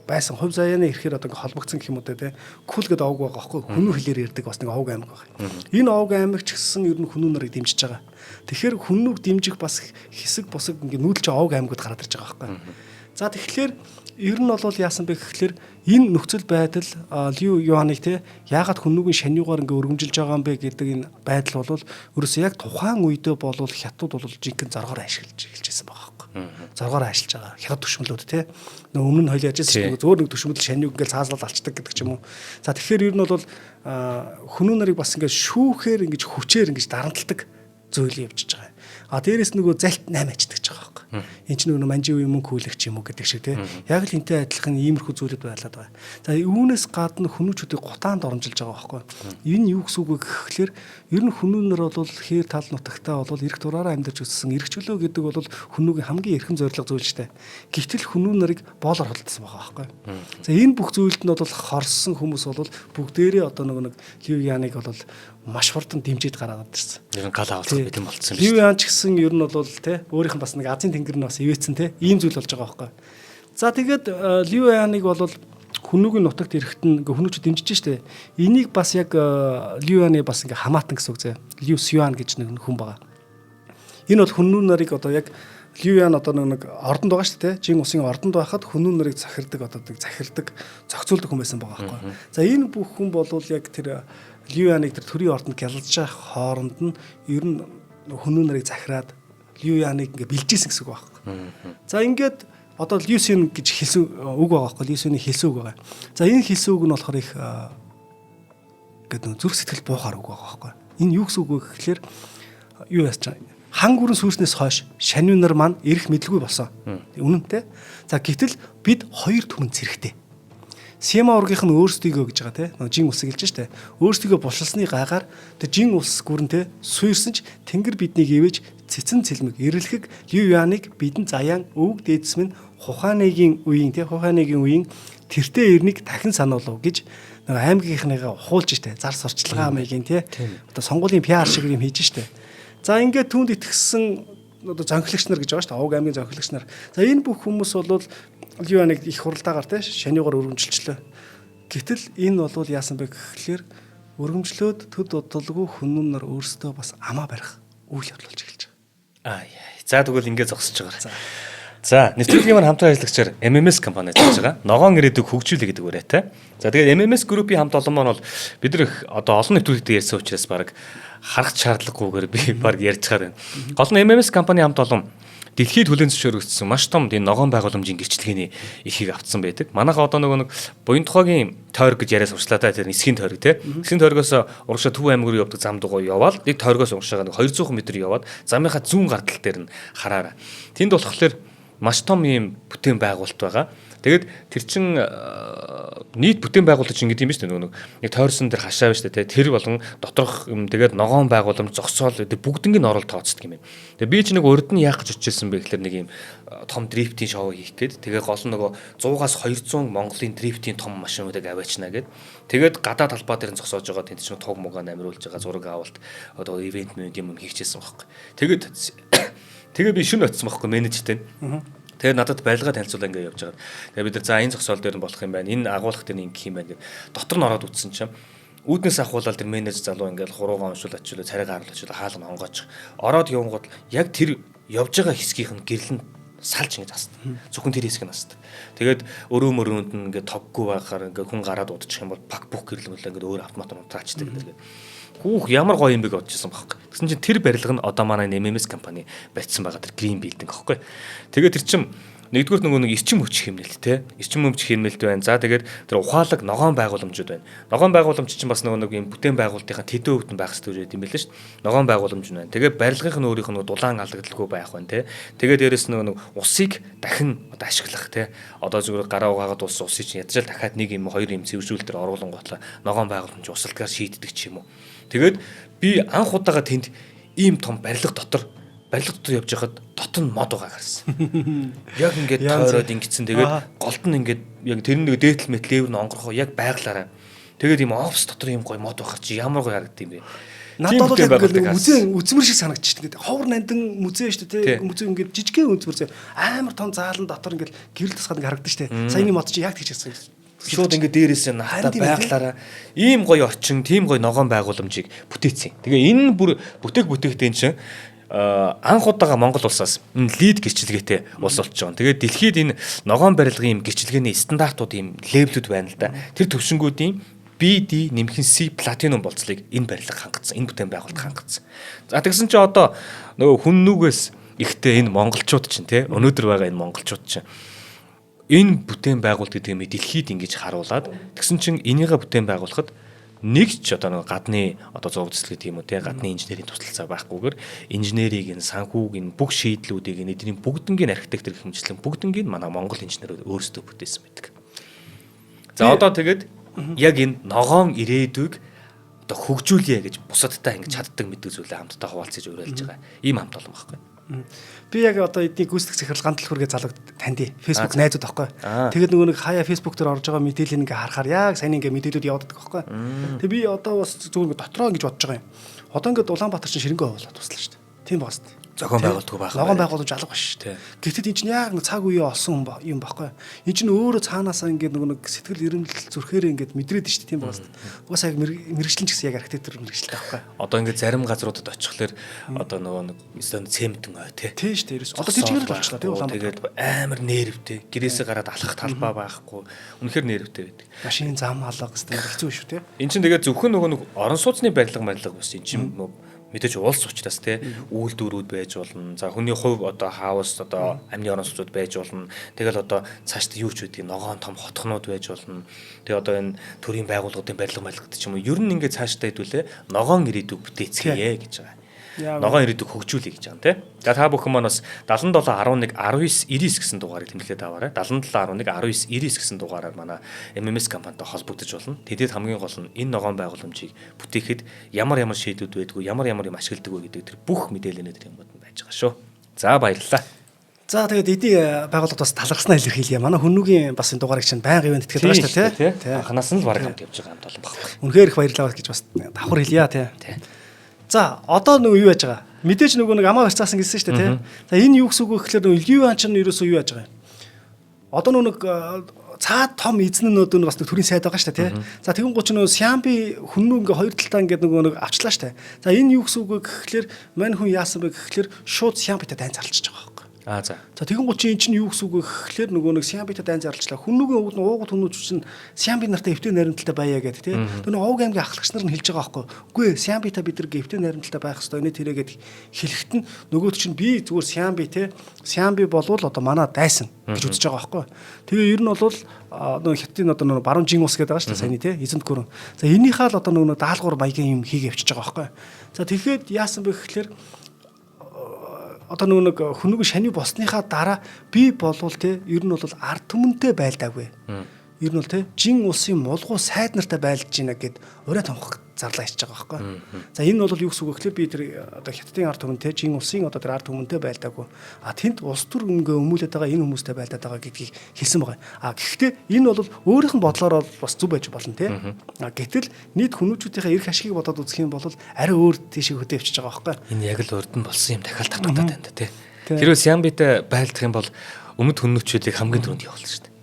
байсан хувь заяаны эрхээр одоо ингээд холбогдсон гэх юм уу те кул гэдэг овг байгаа байхгүй хүмүүн хэлээр ярьдаг бас нэг овг аймаг байна. Энэ овг аймаг ч гэсэн ер нь хүмүүн нарыг дэмжиж байгаа. Тэгэхээр хүмүүг дэмжих бас хэсэг бусаг ингээд нүүдэлж овг аймагуд гараад ирж байгаа байхгүй. За тэгэхээр ер нь бол яасан бэ гэхэлэр энэ нөхцөл байдал Лю Юаныг те яагаад хүмүүгийн шаниугаар ингээ өргөмжилж байгаа юм бэ гэдэг энэ байдал бол ерөөсөө яг тухайн үедээ бол хятад бол жинхэнэ зоргоор ашиглаж эхэлжсэн байгаа байхгүй. Зоргоор ашиглаж байгаа. Хятад төшмөлүүд те өмнө нь хоёул ярьжсэн чинь зөөр нэг төшмөл шаниуг ингээл цааслал алчдаг гэдэг ч юм уу. За тэгэхээр ер нь бол хүмүүн нарыг бас ингээ шүүхээр ингээ хүчээр ингээ дарамтлагдаг зүйл явж байгаа. Дээрээс нөгөө залт 8 ачдаг ч байгаа байхгүй. Энд чинь нөгөө манжин үе мөнгө хүлэх ч юм уу гэдэг шиг тий. Яг л энтэй адилхан иймэрхүү зүйлүүд байлаад байгаа. За үүнээс гадна хүмүүжүүдийг гутаанд оромжилж байгаа байхгүй. Энэ юу гэсэн үг вэ гэхлээр ер нь хүмүүнэр бол хээр тал нутагтаа бол эрх дураараа амьдарч өссөн эрх чөлөө гэдэг бол хүмүүгийн хамгийн эрхэм зорилго зүйл ч тий. Гэвтэл хүмүүнэрийг боолоор холдсон байгаа байхгүй. За энэ бүх зүйлд нь бол хорссон хүмүүс бол бүгдээрээ одоо нөгөө нэг Лю Яныг бол маш хурдан дэмжиж гараад ирсэн. Ер нь гал авалцах байт юм болцсон юм. Лю Ян ч гэсэн ер нь бол те өөрийнх нь бас нэг азийн тэнгэр нь бас ивэцэн те ийм зүйл болж байгаа байхгүй. За тэгээд Лю Яныг бол хүмүүгийн нутагт ирэхэд нь хүмүүчүүд дэмжиж штэ. Энийг бас яг Лю Яны бас ингээ хамаатан гэсэн үг зэ. Лю Сюан гэж нэг хүн байгаа. Энэ бол хүмүүн нарыг одоо яг Лю Ян одоо нэг ордонд байгаа шүү дээ. Жин усын ордонд байхад хүмүүн нарыг захирдаг одоо захирдаг зохицуулдаг хүн байсан байгаа байхгүй. За энэ бүх хүн бол яг тэр Лю Яныг тэр төрийн ордонд гялалж байгаа хооронд нь ер нь хүмүүн нарыг захираад Лю Яныг ингээ бэлжижсэн гэсэн үг байхгүй. За ингээд одоо Лю Сюн гэж хэлсэн үг байгаа байхгүй. Лю Сюний хэлсэн үг байгаа. За энэ хэлсэн үг нь болохоор их гэдэг зүрх сэтгэл буухаар үг байгаа байхгүй. Энэ юу гэсэн үг вэ гэхэлэр юу яач чам хан гүрэн сүрснээс хойш шанин нар маань эрэх мэдлгүй болсон. Үнэн тэ. За гэтэл бид хоёр түмэн зэрэгтэй. Сима ургийнх нь өөрсдийгөө гэж байгаа те. Нөгөө жин ус гэлж штэ. Өөрсдийгөө булшилсны гайгаар тэр жин ус гүрэн те суурсан ч тэнгэр биднийг ивэж цэцэн цэлмэг эрлэхэг Лю Яныг бидэн заяан өвөг дээдс минь Хуханыгийн үеийн те Хуханыгийн үеийн тэртээ эрнийг дахин сануулав гэж нөгөө аймгийнхныгаа ухуулж штэ. Зар сурчлагаа маягийн те. Одоо сонгуулийн PR шиг юм хийж штэ. За ингээд түнд итгэсэн одоо зонхилагч нар гэж байгаа шүү дээ. Овг аймгийн зонхилагч нар. За энэ бүх хүмүүс бол Лю Яныг их хуралдаагаар те шаниугаар өргөмжилчлээ. Гэтэл энэ бол яасан бэ гэхлээр өргөмжлөөд төд удалгүй хүмүүн нар өөрсдөө бас амаа барих үйл явдал болж эхэлж байгаа. За тэгвэл ингээд зогсож байгаа. За нэвтрүүлгийн маань хамтран ажиллагчаар MMS компани ажиллаж байгаа. Ногоон ирээдүг хөгжүүлэх гэдэг үрээтэй. За тэгээд MMS группийн хамт олон маань бол бид нар одоо олон нэвтрүүлэгт ярьсан учраас баг харах шаардлагагүйгээр би баг ярьж байгаа юм. Гол нь MMS компани хамт олон дэлхийд хүлээн зөвшөөрөгдсөн маш том энэ ногоон байгууламжийн гэрчлэгээний ихийг автсан байдаг. Манайха одоо нөгөө нэг буян тухайгийн тойрог гэж яриа сурчлаа та тэр эсхийн тойрог тий. Эсхийн тойрогоос урагшаа Төв аймаг руу явдаг зам дугуй яваад нэг тойрогоос урагшаага 200 м яваад замынхаа зүүн гардал дээр нь хараараа. Тэнд болохоор маш том ийм бүтээн байгуулалт байгаа. Тэгээд тэр чин нийт бүтээн байгуулалт чинь гэдэг юм биш үү нөгөө нэг тойрсон дээр хашаа биш үү тэр болон доторх юм тэгээд ногоон байгууламж зогсоол бүгднийг нь оруулж тооцдог юм байна. Тэгээд би ч нэг урд нь яах гэж очижсэн бэ гэхээр нэг ийм том дрифтийн шоу хийх гээд тэгээд гол нь нөгөө 100-аас 200 Монголын дрифтийн том машинуудыг аваачна гээд тэгээд гадаа талбай дээр нь зогсоож байгаа тэнд чинь туг мугаа намруулж байгаа зураг авалт одоо ивент юм хийчихсэн байхгүй. Тэгээд би шүн очсон байхгүй менежертэй. Тэгээд надад барилга танилцуулаа ингээд явж байгаа. Тэгээд бид нар за энэ зогсоол дээр нь болох юм байна. Энэ агуулгах дээр нь ингэх юм байна гэдэг. Дотор нь ороод үтсэн чинь үүднээс ахуулаад тэр менежер залуу ингээд хуруугаа уншуулаад чөлөө царайгаа харуулж хаалга нь онгооч. Ороод явгууд яг тэр явж байгаа хэсгийнх нь гэрэл нь салж ингэж асдаг. Зөвхөн тэр хэсгийг нь асдаг. Тэгээд өрөө мөрөөнд нь ингээд тоггүй байхаар ингээд хүн гараад удчих юм бол пак бук гэрэл мөлөө ингээд өөр автомат унтраачдаг гэдэг. Хүүх ямар гоё юм бэ гэж бодчихсон байхгүй. Тэгсэн чинь тэр барилга нь одоо манай MMS компани барьсан байгаа тэр Green Building гэхгүй. Тэгээд тэр чин нэгдүгээр нөгөө нэг эрчим хүч хэмнэлт те. Эрчим хүч хэмнэлт байна. За тэгээд тэр ухаалаг ногоон байгууламжууд байна. Ногоон байгууламж чинь бас нөгөө нэг юм бүтээн байгуулалтынхаа тэдэн өвдөн байх хэрэгтэй юм байл шүү дээ. Ногоон байгууламж байна. Тэгээд барилгынх нь өөрийнх нь дулаан алдагдaltaгүй байх байна те. Тэгээд дээрэс нөгөө нэг усыг дахин одоо ашиглах те. Одоо зүгээр гараа угаагаад усыг чинь ядчаал дахиад нэг юм хоёр юм цэвэржүүл дээр оруулан готлоо ногоон байгууламж усалтгаар шийддэг ч юм уу. Тэгээд би анх удаага тэнд ийм том барилга дотор явж байхад дотор нь мод байгаа гарсан. Яг ингээд тойроод ингэсэн. Тэгээд голд нь ингээд яг тэр нэг дээтэл мэт левер нь онгорхоо яг байглаараа. Тэгээд ийм офс дотор ийм гоё мод байхад чи ямар гоё харагдав юм бэ? Надад бол яг ингээд музей үзмэр шиг санагдчих. Ингээд ховор нандин музей шүү дээ. Музей ингээд жижигхэн үзмэр амар том заалан дотор ингээд гэрэл тасгаад ингээд харагдаж штэ. Саяны мод чи яг тэгж хэлсэн. Шууд ингээд дээрээс нь хатаа байглаараа ийм гоё орчин, тийм гоё ногоон байгууламжийг бүтээсэн. Тэгээ энэ бүр бүтээгдэхүүн чинь анх удаага Монгол улсаас энэ лид гэрчлэгээтэй улс болж байгаа. Тэгээд дэлхийд энэ ногоон барилгын юм гэрчлэгээний стандартууд юм левлүүд байна л да. Тэр төвшингүүдийн BD нэмхэн C платинум болцлыг энэ барилга хангацсан, энэ бүтээн байгуулалт хангацсан. За тэгсэн чинь одоо нөгөө хүн нүгээс ихтэй энэ монголчууд чинь те өнөөдөр байгаа энэ монголчууд чинь энэ бүтээн байгуулалт гэдэг юм дэлхийд ингэж харуулад тэгсэн чинь энийгээ бүтээн байгуулахад нэг ч одоо нэг гадны одоо зураг зэслэг гэдэг юм уу те гадны инженерийн тусалцаа байхгүйгээр инженерийг энэ санхүүг энэ бүх шийдлүүдийг энэ эдний бүгднгийн архитектор гэх хэмжлэн бүгднгийн манай монгол инженерүүд өөрсдөө бүтээсэн байдаг. За одоо тэгээд яг энэ ногоон ирээдүйг одоо хөгжүүлье гэж бусадтай ингэж чаддаг мэддэг зүйлээ хамтдаа хуваалцаж уриалж байгаа. Ийм хамт олон байхгүй. Би яг одоо эдний гүйцэтгэх захирал ганц хүргээ залгад таньд Facebook найзууд байхгүй. Тэгээд нөгөө нэг хаяа Facebook дээр орж байгаа мэдээлэл ингээ харахаар яг сайн ингээ мэдээлүүд яваад байгаа байхгүй. Тэгээд би одоо бас зүгээр дотроо ингэж бодож байгаа юм. Одоо ингээ Улаанбаатар чинь ширэнгөө болоод туслаа шүү дээ. Тийм байна шүү дээ. Зохион байгуулалтгүй байх. Ногоон байгууламж алга байна шүү дээ. Гэхдээ энэ чинь яг нэг цаг үеэ олсон юм байхгүй. Энэ чинь өөрөө цаанаасаа ингээ нөгөө нэг сэтгэл эрэмдэл зүрхээр ингээ мэдрээд шүү дээ. Тийм байна шүү дээ. Уус яг мэрэгчлэн ч гэсэн яг архитектор мэрэгчлээ байхгүй. Одоо ингээ зарим газруудад очихлоор одоо нөгөө нэг стон цементэн ой тий. Тийм шүү дээ. Одоо жижигэр л болчихлоо тийм Улаанбаатар. Тэгээд амар нервтэй. Гэрээсээ гараад алхах талбай байхгүй. Үнэхээр нервтэй байдаг. Машин зам алга гэсэн хэцүү шүү дээ. Эн чинь тэгээд зөвхөн нөгөө нэг орон сууцны барилга бас эн чинь мэдээж улс учраас те үйлдвэрүүд байж болно. За хүний хувь одоо хаус одоо амны орон сууцуд байж болно. Тэгэл одоо цаашдаа юу ч үдгийг ногоон том хотхнууд байж болно. Тэгээ одоо энэ төрийн байгууллагуудын барилга малгад ч юм уу. Ер нь ингээд цаашдаа хэдүүлээ ногоон ирээдүг бүтээцгээе гэж байгаа. Ногоон ирээдүг хөгжүүлэе гэж байгаа те. За та бүхэн маань бас 77 11 19 99 гэсэн дугаарыг тэмдэглээд аваарай. 77 11 19 99 гэсэн дугаараар манай MMS компанитай холбогдож болно. Тэдэд хамгийн гол нь энэ ногоон байгууламжийг бүтээхэд ямар шийдвүүд байдгүй, ямар юм ашигладаг вэ гэдэг тэр бүх мэдээлэлнүүд тэр юмуд нь байж байгаа шүү. За баярлалаа. За тэгээд эдийн байгууллагад бас талархснаа илэрхийлье. Манай хүннүгийн бас энэ дугаарыг чинь байнга ивент итгэл байгаа шүү дээ тий. Анханаас нь л баг хамт явж байгаа юм болон баггүй. Үнэхээр их баярлалаа гэж бас давхар хэлье тий. За одоо нөгөө юу яаж байгаа? Мэдээж нөгөө нэг амаа барьцаасан гэсэн шүү дээ тий. За энэ юу гэсэн үг вэ гэхээр нөгөө ливан чинь ерөөсөө юу яаж байгаа юм? Одоо нөгөө цаад том эзэн нь бас нэг төрийн сайд байгаа шүү дээ тий. За тэгэн гоч нөгөө Сямби хүннүү ингээ хоёр талаа ингээ нөгөө авчлаа шүү дээ. За энэ юу гэсэн үг вэ гэхээр мань хүн яасан бэ гэхээр шууд Сямбитай дайн зарлж байгаа байхгүй. За тэгэн гоч энэ чинь юу гэсэн үг вэ гэхээр нөгөө нэг Сямбитай дайн зарлжлаа. Хүннүүгийн уугууд хүмүүж чинь Сямби нартай эвтэн найрамдалтай баяа гэдэг тий. Тэр нөгөө Овг аймгийн ахлагч нар нь хэлж байгаа байхгүй. Үгүй ээ Сямбитай бид нар эвтэн найрамдалтай байх хэрэгтэй нэ тэрээгээд хэлэхэд нь нөгөөд чинь би зүгээр Сямби тий. Сямби болвол одоо манай дайсан гэж үзэж байгаа байхгүй. Тэгээ ер нь бол нөгөө хятадын одоо нөгөө баруун жин ус гэдэг байгаа шүү дээ саяны тий эзэнт гүрэн. За энийхээ л одоо нөгөө даалгавар маягийн юм хийгээ явчихж байгаа байхгүй. За тэгэхэд яасан бэ гэхээр одоо нөгөө хүнүүг шаны босныхаа дараа би болвол те ер нь бол ард түмэнтэй байлдаагүй. Ер нь бол те жин улсын мулгуу сайд нартай байлдаж байна гэд ураа томхох зарлаа хийж байгаа байхгүй. За энэ бол юу гэсэн үг гэхээр би тэр одоо хятадын ард түмэн те жин улсын одоо тэр ард түмэнтэй байлдаагүй. Тэнд улс төр ингээ өмүүлээд байгаа энэ хүмүүстэй байлдаад байгаа гэдгийг хэлсэн байгаа. Гэхдээ энэ бол өөрийнх нь бодлоор бас зүг байж болно те. Гэтэл нийт хүмүүжүүдийнхээ эрх ашигыг бодоод үзэх юм бол арай өөр тийшээ хөдөө явчихж байгаа байхгүй. Энэ яг л урд нь болсон юм дахиад татагдаад байна да те. Хэрвээ Сямбитай байлдах юм бол өмнөд хүмүүжүүдийг хамгийн түрүүнд явуулна шүү дээ.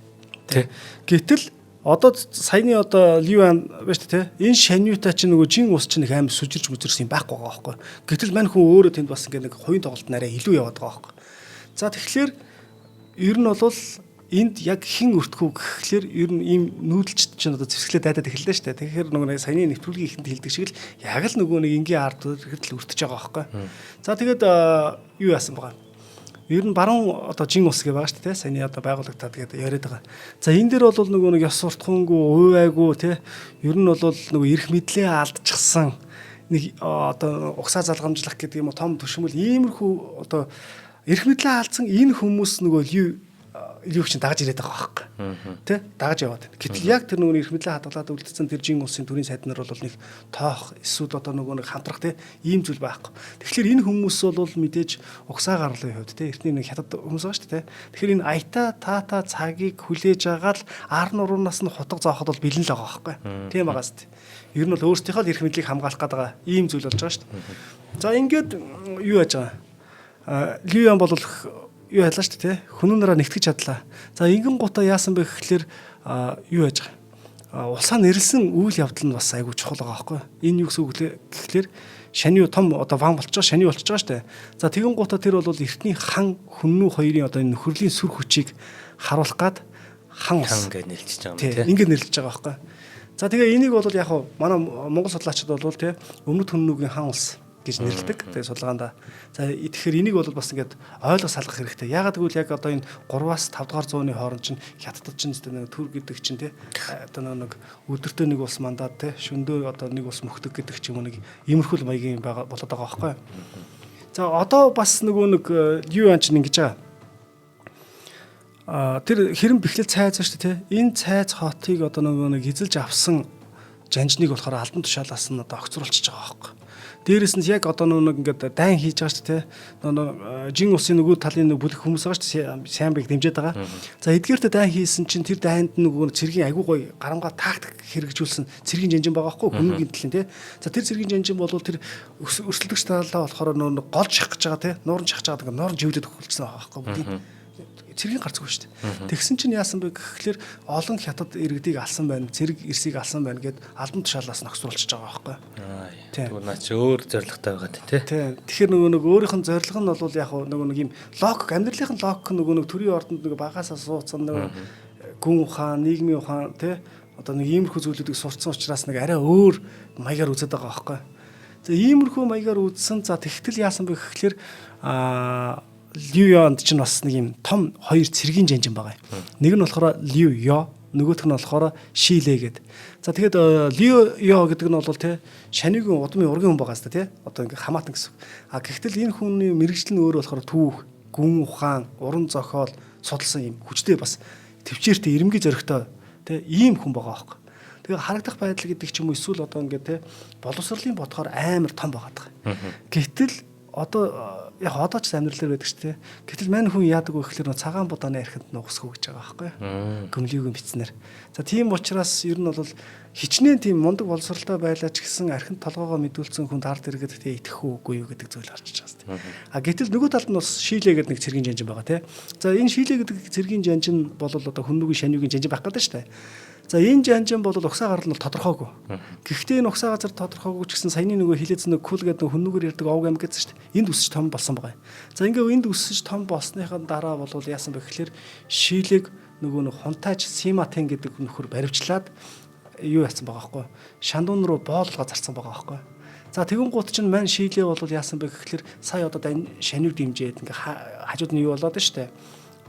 Тэ. Гэтэл одоо саяны одоо ливан байж тэ энэ шаниута чинь нөгөө жин ус чинь их аим сүжирж мүзэрсэн юм байхгүй байгаа байхгүй. Гэтэл мань хүн өөрөө тэнд бас ингээ нэг хоёрын тоглолт нараа илүү яваад байгаа байхгүй. За тэгэхээр ер нь бол энд яг хэн өртгөө гэхлээр ер нь ийм нүүдэлчд чинь одоо зэвсгэлээ дайдаад эхэллээ шүү дээ. Тэгэхээр нөгөө саяны нэвтрүүлгийн ихэнд хэлдэг шиг л яг л нөгөө нэг энгийн ард хэрэгдэл өртөж байгаа байхгүй. За тэгээд юу яасан бага. Ер нь баруун одоо жин ус гэж байгаа шүү дээ. Саяны одоо байгууллагатаа тэгээд яриад байгаа. За энэ дээр бол нөгөө нэг ёс суртахуунгүй, уйвайгүй те. Ер нь бол нөгөө эрх мэдлээ алдчихсан нэг одоо угсаа залгамжлах гэдэг юм уу том төшмөл иймэрхүү одоо эрх мэдлээ алдсан энэ хүмүүс нөгөө льюг чинь дагаж ирээд байгаа байхгүй. Тэ? Дагаж яваад байна. Гэтэл яг тэр нөгөө эрх мэдлээ хадгалаад үлдсэн тэр жин улсын төрийн сайднаар бол нэг тоох эсвэл одоо нөгөө нэг хамтрах те ийм зүйл байхгүй. Тэгэхээр энэ хүмүүс бол мэдээж угсаа гарлын хувьд те эртний нэг хятад хүмүүс байгаа шүү дээ. Тэгэхээр энэ аята таата цагийг хүлээж агаад ар нуруунаас нь хутга зооход бол бэлэн л байгаа байхгүй. Тийм байгаас те. Ер нь бол өөрсдийнхөө л эрх мэдлийг хамгаалах гэдэг ийм зүйл болж байгаа шүү дээ. За ингээд юу яаж байгаа? Льюян бол юу ялаа шүү дээ, хүн нараа нэгтгэж чадлаа. За ингэн гутаа яасан бэ гэхэлэр юу яаж байгаа? Улсаа нэрлсэн үйл явдал нь бас айгүй чухал байгаа байхгүй. Энэ юу гэсэн үг гэхэлэр шаны том одоо ван болчихоо шаны болчихж байгаа шүү дээ. За тэгэн гутаа тэр бол эртний хан хүннүү хоёрын одоо энэ нөхөрлийн сүр хүчийг харуулах гад хан гэж нэрлэж байгаа юм тийм. Ингээд нэрлэж байгаа байхгүй. За тэгээ энийг бол яг манай монгол судлаачид бол тийм өмнөд хүннүүгийн хан улс гэж нэрлэдэг. Тэгээ судалгаанда. За тэгэхээр энийг бол бас ингээд ойлгож салгах хэрэгтэй. Ягаад гэвэл яг одоо энэ 3-аас 5 дугаар зууны хооронд чинь хятадд чинь нэг төр гэдэг чинь тий одоо нэг өдөртөө нэг ус мандаад тий шөндөө одоо нэг ус мөхдөг гэдэг ч юм уу нэг иймэрхүү маягийн болоод байгаа байхгүй. За одоо бас нөгөө нэг юу яан чинь ингэж байгаа. Тэр хэрэм бэхлэл цайз шүү дээ тий. Энэ цайз хотыг одоо нөгөө нэг эзэлж авсан жанжныг болохоор албан тушаалаас нь одоо огцруулчихж байгаа байхгүй. Дээрээс нь яг одоо нэг ингээд дайн хийж байгаа шүү дээ. Жин усын нөгөө талын нэг бүлэг хүмүүс байгаа шүү дээ. Сайн байг дэмжиж байгаа. За эдгээртээ дайн хийсэн чинь тэр дайнд нөгөө цэргийн агүй гой гарамгаа тактик хэрэгжүүлсэн цэргийн жанжин байгаа байхгүй хүмүүгийн талын тий. За тэр цэргийн жанжин бол тэр өрсөлдөгч талаа болохоор нөгөө гол шах гэж байгаа тий. Нуурн шахаж байгаа ингээд нуурн живлээд өгүүлсэн байгаа байхгүй. Цэргийн гарцгүй шүү дээ. Тэгсэн чинь яасан бэ гэхлээр олон хятад иргэдийг алсан байна, цэрэг эрсийг алсан байна гэд албан тушаалаас ногсруулчихж байгаа байхгүй. Тийм. Наа чи өөр зорилготой байгаа тий. Тийм. Тэгэхээр нөгөө өөрийнх нь зорилго нь бол яг нөгөө нэг юм логик амьдралын логик нөгөө нэг төрийн ордонд нөгөө багаасаа суудсан нөгөө гүн ухаан, нийгмийн ухаан тий одоо нэг иймэрхүү зүйлүүдийг сурцсан учраас нэг арай өөр маягаар үзээд байгаа байхгүй. За иймэрхүү маягаар үзсэн. За тэгтэл яасан бэ гэхлээр Льюянд ч бас нэг юм том хоёр цэргийн жанжин байгаа юм. Нэг нь болохоор Льюё, нөгөөх нь болохоор Шилэ гэдэг. За тэгэхэд Льюё гэдэг нь бол тий шанигийн удмын ургийн хүн байгаа хэвээр тий одоо ингээ хамаатан гэсэн. А гэхдээ энэ хүний мэрэгжил нь өөрөө болохоор түүх, гүн ухаан, уран зохиол судалсан юм хүчтэй бас төвчээртэй ирэмгийн зөрөгтэй тий ийм хүн байгаа байхгүй. Тэгээ харагдах байдал гэдэг ч юм уу эсвэл одоо ингээ тий боловсролын бодохоор амар том байгаа. Гэтэл одоо яг одоо ч амьдрал дээр байдаг шүү дээ. Гэтэл мань хүн яадаг вэ гэхээр цагаан будааны архинд нугасгүй гэж байгаа байхгүй. Göмлөгийн бичснээр. За тийм учраас ер нь бол хичнээн тийм мундаг боловсралтай байлаа ч гэсэн архинд толгоогоо мэдүүлсэн хүнд ард иргэд тэгээ итгэх үгүй юу гэдэг зүйл гарч байгаа шүү дээ. А гэтэл нөгөө талд нь бас Шилэ гэдэг нэг цэргийн жанжин байгаа тий. За энэ Шилэ гэдэг цэргийн жанжин бол одоо хүннүүгийн шаниугийн жанжин байх гэдэг шүү дээ. За энэ жанжин бол угсаа гарал нь тодорхойгүй. Гэхдээ энэ угсаа газар тодорхойгүй ч гэсэн саяны нөгөө хилээцэн нэг кул гэдэг хүннүүгээр ярддаг овг амг гэсэн шүү дээ. Энд өсөж том болсон байгаа юм. За ингээ энд өсөж том болсныхаа дараа бол яасан бэ гэхээр Шилэг нөгөө нэг хунтайч Симатен гэдэг нөхөр баривчлаад юу яасан байгаа байхгүй. Шандун руу боолгоо зарцсан байгаа байхгүй. За тэгэн гут чинь мань Шилэ бол яасан бэ гэхээр сая одоо шаниуг дэмжээд ингээ хажууд нь юу болоод шүү дээ.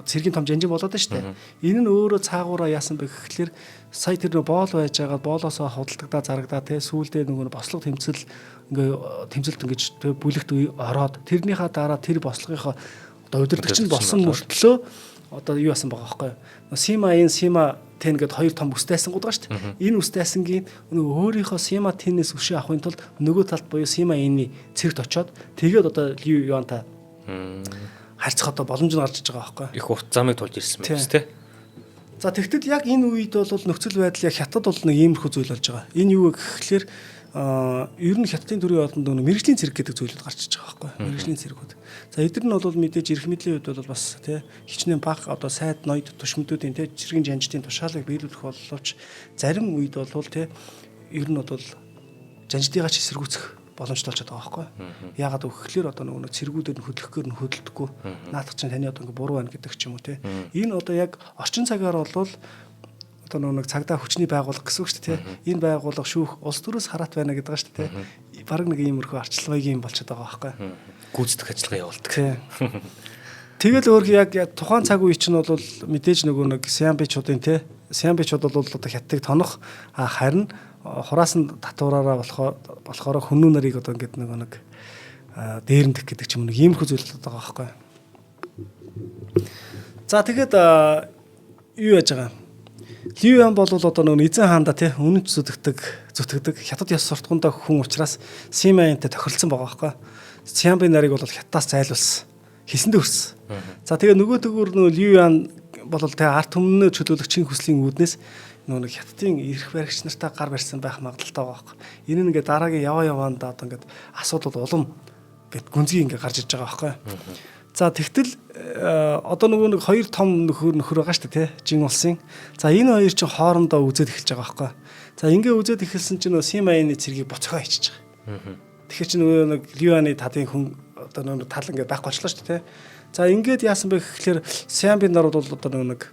Цэргийн том жанжин болоод байна шүү дээ. Энэ нь өөрөө цаагаараа яасан бэ гэхэлэр сая тэр боол байж байгаа боолоосоо худалдагдаа зарагдаа те сүүлдээ нөгөө бослого тэмцэл тэмцэлт ингэж бүлэгт ороод тэрнийхээ дараа тэр бослогынхоо одоо удирдагч нь болсон мөртлөө одоо юу яасан байгаа байхгүй. Сима тэн гэд хоёр том үстайсангууд байгаа шүү дээ. Энэ үстайсангийн нөгөө өөрийнхөө Сима тэнээс өшөө авахын тулд нөгөө талд буюу Сима эний цэгт очоод тэгээд одоо Льюянта харьцах одоо боломж нь гарч иж байгаа байхгүй. Их урт замыг тулж ирсэн байх тийм. За тэгтэл яг энэ үед бол нөхцөл байдал яг хятад бол нэг иймэрхүү зүйл болж байгаа. Энэ юу гэхэлэр ер нь хятадын төрийн ордонд мэрэгжлийн цэрэг гэдэг зүйлүүд гарч иж байгаа байхгүй. Мэрэгжлийн цэргүүд. За эдгээр нь бол мэдээж эрх мэдлийн үед бол бас тий хичнээн бага одоо сайд ноёд тушмтуудын тий цэргийн жанжтын тушаалыг биелүүлэх боловч зарим үед бол тий ер нь бол жанжтыгаа ч эсэргүүцэх боломжтой болчиход байгаа байхгүй. Яагаад гэвэл одоо нөгөө цэргүүдээр нь хөдлөхөөр нь хөдөлдөггүй. Наадах чинь таны одоо ингээ буруу байна гэдэг ч юм уу те. Энэ одоо яг орчин цагаар бол одоо нөгөө цагдаа хүчний байгууллага гэсэн үг шүү дээ те. Энэ байгууллага шүүх улс төрөөс хараат байна гэдэг байгаа шүү дээ те. Бараг нэг иймэрхүү арчилмайгийн юм болчиход байгаа байхгүй. Гүйцэтгэх ажиллагаа явуулдаг. Тэгэл өөр яг тухайн цаг үе чинь бол мэдээж нөгөө нэг Сиамбичуудын те Сиамбичууд бол одоо хятадыг тонох харин хураасан татвараараа болохоор хүннүү нарыг одоо ингээд нөгөө нэг дээрэндэх гэдэг ч юм нэг иймэрхүү зүйл байгаа байхгүй. За тэгээд юу яаж байгаа? Лю Ян бол одоо нөгөө эзэн хаанда те үнэнч зүтгэдэг хятад ёс суртахуундаа хүн учраас Симаянтай тохиролцсон байгаа байхгүй. Сиамбын нарыг бол хятадаас зайлуулсан. Хийсэндээ өрсөн. За тэгээ нөгөөдөгөр нөгөө Лю Ян бол тэгээ арт түмнээ чөлөөлөгчийн хүслийн үүднээс нөгөө хятадын эрх баригч нартай гар барьсан байх магадaltaй байгаа байхгүй. Энэ нь ингээд дараагийн яваанд одоо ингээд асуудал улам гэд гүнзгий ингээд гарч иж байгаа байхгүй. За тэгтэл одоо нөгөө нэг хоёр том нөхөр байгаа шүү дээ тий Жин улсын. За энэ хоёр чинь хоорондоо үзээд эхэлж байгаа байхгүй. За ингээ үзээд эхэлсэн чинь нөгөө Симаины цэргийг буцаага хийчихэж байгаа. Тэгэхээр чинь нөгөө нэг Люаны тадын хүн одоо нөгөө тал ингээ байхгүй болчихлоо шүү дээ тий. За ингээд яасан бэ гэхээр Сиамбын нарууд бол одоо нөгөө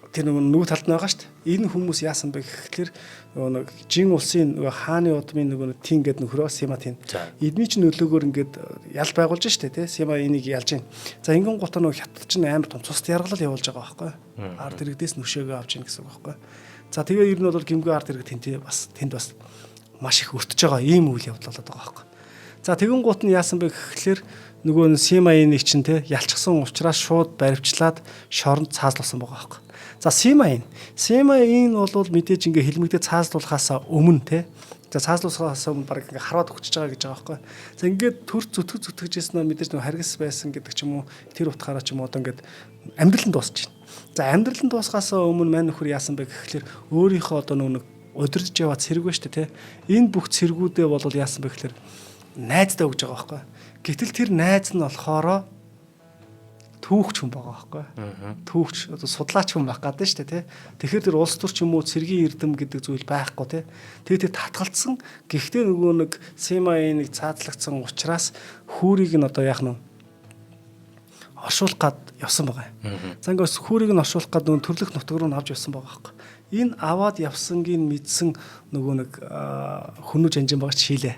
тэр нөгөө талд нь байгаа шүү дээ. Энэ хүмүүс яасан бэ гэхээр нөгөө нэг Жин улсын нөгөө хааны удмын нөгөө тин гэдэг нөхрөө Сима тин. Эдний чинь нөлөөгөөр ингээд ял байгуулж штэ тий. Сима энийг ялж гин. За ингэн гутаа нөгөө хятад чинь амар том цус яргалал явуулж байгаа байхгүй. Ард иргэдээс нүшээгөө авч гин гэсэн үг байхгүй. За тэгээ ер нь бол гимгөө ард иргэд тэнд бас маш их өртөж байгаа ийм үйл явдал болоод байгаа байхгүй. За тэгэн гут нь яасан бэ гэхээр нөгөө Симаинийг чинь тий ялчсан учраас шууд баривчлаад шоронд цаазлуулсан байгаа байхгүй. За Симаин бол мэдээж ингээ хэлмэгдээ цаазлуулахаас өмнө те. За цаазлуулахаас өмнө баг ингээ хараад өгчөж байгаа гэж байгаа байхгүй. За ингээд төр зүтгэжсэн нь мэдээж нэг харгас байсан гэдэг ч юм уу тэр утгаараа ч юм уу одоо ингээд амьдрал нь дуусч байна. За амьдрал нь дуусгаас өмнө мань нөхөр яасан бэ гэхэлэр өөрийнхөө одоо нэг удирдах яваад цэрэг ба штэ те. Энэ бүх цэргүүдээ бол яасан бэ гэхэлэр найздаа өгж байгаа байхгүй. Гэтэл тэр найз нь болохоор түүхч хүн байгаа байхгүй. Түүхч одоо судлаач хүн байх гэдэг нь шүү дээ тий. Тэгэхээр тэр улс төр ч юм уу цэргийн эрдэм гэдэг зүйл байхгүй тий. Тэгээд тэр татгалцсан. Гэхдээ нөгөө нэг Симаиныг цаадлагдсан учраас хүүрийг нь одоо яах нь оршуулах гад явсан байгаа. За ингээс хүүрийг нь оршуулах гад нөгөө төрлөх нутаг руу авч явсан байгаа байхгүй. Энэ аваад явсангийн мэдсэн нөгөө нэг хүнүү жанжин байгаа Шилэ.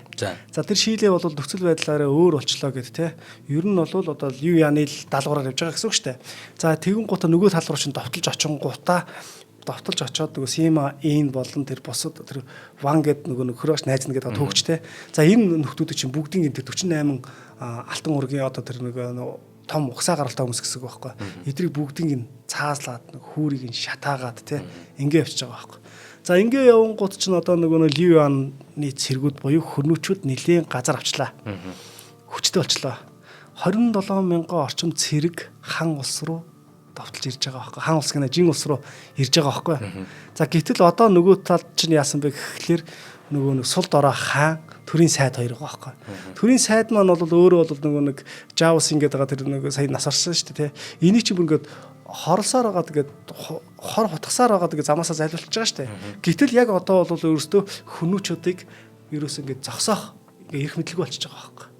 За тэр Шилэ бол нөхцөл байдлаараа өөр болчлоо гэд те. Ер нь бол одоо Лю Яны л даалгавраар явж байгаа гэсэн үг шүү дээ. За тэгэн гутаа нөгөө тал руу чинь довтолж очоод нөгөө Сима ийн болон тэр босод тэр Ван гэд нөгөө нөхрөөш найз нь гэдэг төгчтэй. За энэ нөхдүүдийг чинь бүгдийн энэ 48 алтан ургийн одоо тэр нөгөө том угсаа гаралтай хүмүүс гэсэн үг байхгүй. Эдрийг бүгдийг нь цаазлаад хүүрийг нь шатаагаад те ингээ явчихж байгаа байхгүй. За ингээ явангууд ч н одоо нөгөө Лю Яны цэргүүд буюу хөрнүүчүүд нэлээд газар авчлаа. Хүчтэй болчлоо. 27,000 орчим цэрэг хан улс руу довтолж ирж байгаа байхгүй. Хан улс гэнэ Жин улс руу ирж байгаа байхгүй. За гэтэл одоо нөгөө талд чинь яасан бэ гэхлээр нөгөө сул дорой хаан төрийн сайд хоёр байгаа байхгүй. Төрийн сайд маань бол өөрөө бол нөгөө нэг Жаус ингээд байгаа тэр нөгөө сая нас орсон шүү дээ тий. Энийг чи бүр ингээд хорлсоор байгаа тэгээд хор хутгасаар байгаа тэгээд замаасаа зайлуулж байгаа шүү дээ. Гэтэл яг одоо бол өөрөөсөө хүнүүчүүдийг ерөөсөө ингээд зогсоох ингээд эрх мэдлгүй болчихж байгаа байхгүй.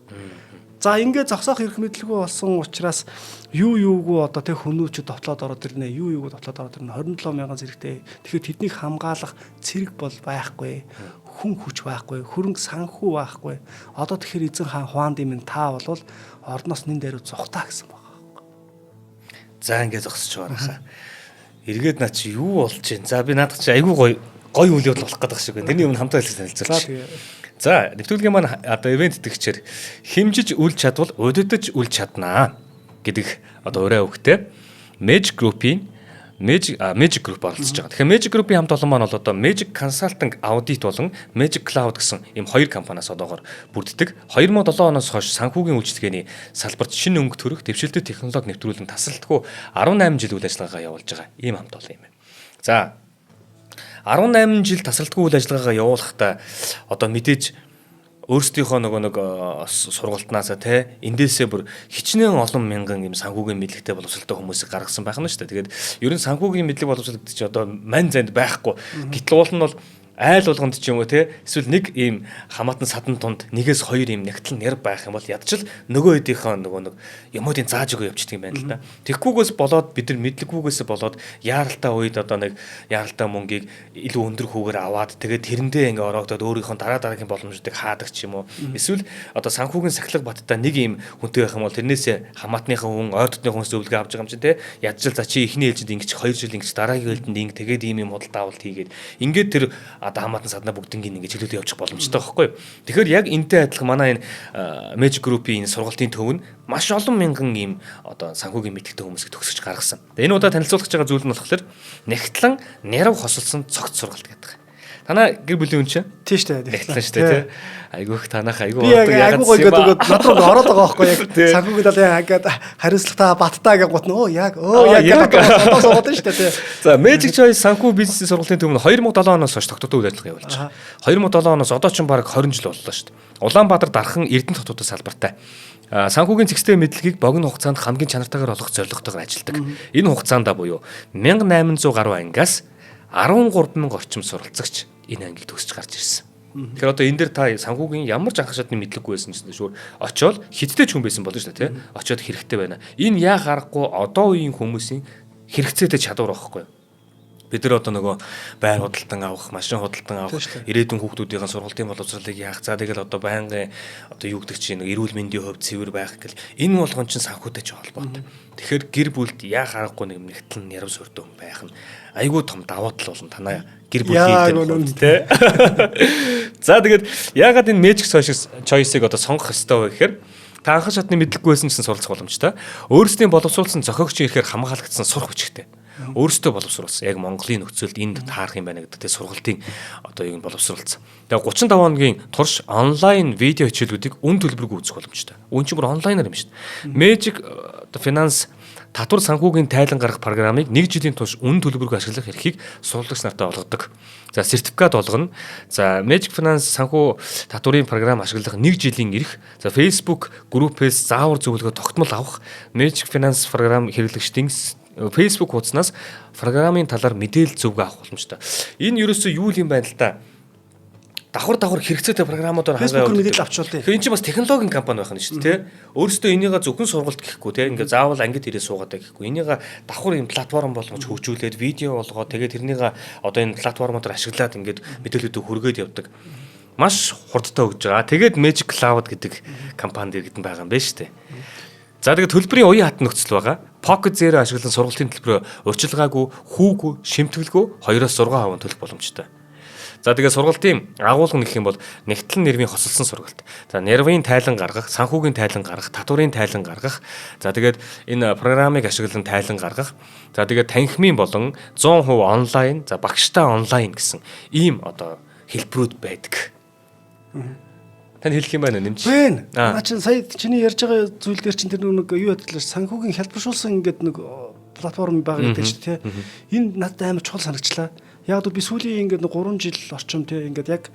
За ингээд зогсоох эрх мэдлгүй болсон учраас юугүй одоо тэг хүнүүчүүд довтлоод ороод ирнэ. Юугүй довтлоод ороод ирнэ. 27,000 зэрэгтэй. Тэгэхээр тэднийг хамгаалах цэрэг бол байхгүй. Хүн хүч байхгүй, хөрөнгө санхүү байхгүй. Одоо тэгэхээр эзэн хаан Хуан Димэн та бол орноос нэн дээр зугтаа гэсэн байгаа. За ингээд зогсож байгаа. Эргээд наа чи юу болж байна? За би наадах чи айгүй гоё үйл явдал болох гэдэг шиг байна. Тэрний өмнө хамтаа хэлцүүлж. За нэвтрүүлгийн маань одоо ивент итгэгчээр хэмжиж үл чадвал удирдах үл чаднаа гэдэг одоо ураа өгтэй Magic Group-ийн Magic Group оролцож байгаа. Тэгэхээр Magic Group-ийн хамт олон маань бол одоо Magic Consulting Audit болон Magic Cloud гэсэн ийм хоёр компаниас одоогоор бүрддэг. 2007 оноос хойш санхүүгийн үйлчилгээний салбарт шинэ өнгө төрөх дэвшилтэй технологи нэвтрүүлэн тасралтгүй 18 жил үйл ажиллагаагаа явуулж байгаа ийм хамт олон юм байна. За 18 жил тасралтгүй үйл ажиллагаагаа явуулахдаа одоо мэдээж өөрсдийнхөө нэг сургалтнаасаа те эндээсээ бүр хичнээн олон мянган юм санхүүгийн мэдлэгтэй боловсролтой хүмүүсийг гаргасан байх нь шүү дээ. Тэгээд ер нь санхүүгийн мэдлэг боловсрол гэдэг чинь одоо мань занд байхгүй. Гэтэл уул нь бол айл болгонд ч юм уу те эсвэл нэг ийм хамаатан садан тунд нэгээс хоёр ийм нэгтэл нэр байх юм бол ядчил нөгөө хэдийнхээ нөгөө нэг юмуудын зааж өгөө явчихдаг юм байна л да. Тэгхгүйгээс болоод бид нар мэдлэггүйгээс болоод яаралтай үед одоо нэг яаралтай мөнгийг илүү өндөр хүүгээр аваад тэгээд тэрэндээ ингээ ороогдоод өөрийнхөө дараагийн боломжуудыг хаадаг ч юм уу. Эсвэл одоо санхүүгийн сахилга баттай нэг ийм хүнтэй байх юм бол тэрнээсээ хамаатныхаа хүн ойр дотны хүнс зөвлөгөө авч байгаа юм чинь те ядчил за чи эхний ээлжинд ингэж 2 жил ингэж дараагийн ээлжинд ингэ тэгээд ийм худалдаа авалт хийгээд ингээд тэр одоо хамаатан саднаа бүгднийг ингэ чиглүүлээ явуучих боломжтой байхгүй юу. Тэгэхээр яг энтэй адилхан манай энэ Magic Group-ийн сургалтын төв нь маш олон мянган ийм одоо санхүүгийн мэдээлэлтэй хүмүүсийг төгсөж гаргасан. Энэ удаа танилцуулах гэж байгаа зүйл нь болохоор нэгтлэн нэрв хосолсон цогц сургалт гэдэг. Танаа гэр бүлийн хүн чинь тийш үү. нэгтлэн шүү дээ тий. Айгүйх танах айгүй ягаад гэдэг над руу ороод байгаа байхгүй яг санхүүгийн талын ингээд хариуцлагатай баттаа гэж гот нөө яг одоо суугаад шүү дээ тий. За Magic Choice санхүү бизнесийн сургалтын төв нь 2007 оноос хойш тогтвортой үйл ажиллагаа явуулж байгаа. 2007 оноос одоо ч бараг 20 жил боллоо шүү дээ. Улаанбаатар дархан Эрдэнэ хотуудад салбартай. Санхүүгийн зэгцтэй мэдлэгийг богино хугацаанд хамгийн чанартайгаар олгох зорилготойгоор ажилладаг. Энэ хугацаанд буюу 1800 гаруй ангиас 13,000 орчим суралцагч энэ ангийг төгсөж гарч ирсэн. Тэгэхээр одоо энэ дээр та санхүүгийн ямар ч анх шатны мэдлэггүй байсан ч шүүр очиод хиттэй ч хүн байсан болно шүү дээ тий. Очиод хэрэгтэй байна. Энэ яа харахгүй одоо үеийн хүмүүсийн хэрэгцээтэй чадвар байхгүй юу? Бид нар одоо нөгөө байр худалдан авах, машин худалдан авах, ирээдүйн хүүхдүүдийн сургалтын боловсролыг яах. За тэгэл одоо байнгын одоо юу гэдэг чинь эрүүл мэндийн хувьд цэвэр байх гэл энэ болгон чинь санхүүтэй ч холбоотой. Тэгэхээр гэр бүлд яа харахгүй нэг нэгтлэн нэрв сүрдэн байх нь айгүй том давуу тал болно танаа гэр бүлийн тий. За тэгээд яагаад энэ Magic Choice-ыг одоо сонгох ёстой вэ гэхээр та анх шатны мэдлэггүй байсан гэсэн суралцах боломжтой. Өөрсдийн боловсруулсан зохиогчийн ихээр хамгаалагдсан сурах хүчтэй. Өөрсдөө боловсруулсан. Яг Монголын нөхцөлд энд таарах юм байна гэдэг тэ сургалтын одоо юу боловсруулсан. Тэгээ 35 хоногийн турш онлайн видео хичээлүүдийг үн төлбөргүй үзэх боломжтой. Үн чинь бүр онлайнаар юм шүү дээ. Magic Finance татвар санхүүгийн тайлан гаргах программыг 1 жилийн турш үн төлбөргүй ашиглах эрхийг сурвалжлагч нартай олгодог. За сертификат олгоно. За Magic Finance санхүү татварын програм ашиглах 1 жилийн эрх. За Facebook группээс заавар зөвлөгөө тогтмол авах Magic Finance програм хэрэглэгчдийн Facebook хуудаснаас программын талаар мэдээлэл зөвгөө авах боломжтой. Энэ ерөөсөө юу юм байна л та. Давхар хэрэгцээтэй програмуудаар хаваа мэдээлэл авчулъя. Тэгэхээр энэ чинь бас технологийн компани байх нь шүү дээ, тий. Өөрөөсөө энийгээ зөвхөн сургалт гэхгүй, тий. Ингээ заавал ангид ирээ суугаад гэхгүй. Энийгээ давхар юм платформ болгож хөгжүүлээд видео болгоод тэгээд тэрнийгээ одоо энэ платформуудаар ашиглаад ингээд мэдээлэлүүд хүргээд явдаг. Маш хурдтай хөгжиж байгаа. Тэгээд Magic Cloud гэдэг компанид иргэдэн байгаа юм байна шүү дээ. За тэгээд төлбөрийн уян хатан нөхцөл байгаа. Pocket Zero ашиглан сургалтын төлбөрөө урьдчилгаагүй, хүүгүй, шимтгэлгүй 2-6% төлөх боломжтой. За тэгээд сургалтын агуулга гэх юм бол нэгтлэн нервийн хосолсон сургалт. За нервийн тайлан гаргах, санхүүгийн тайлан гаргах, татварын тайлан гаргах. За тэгээд энэ программыг ашиглан тайлан гаргах. За тэгээд танхимын болон 100% онлайн, за багштай онлайн гэсэн ийм одоо хэлбэрүүд байдаг. Тань хэлэх юм байна нэмж. Байна. Наа чи сая чиний ярьж байгаа зүйл дээр чинь тэр нэг юу ядлаа санхүүгийн хэлбэршүүлсэн ингээд нэг платформ байгаа гэдэг чинь тий. Энэ надад амар чухал санагчлаа. Яг л би сүүлийн ингээд 3 жил орчим тий ингээд яг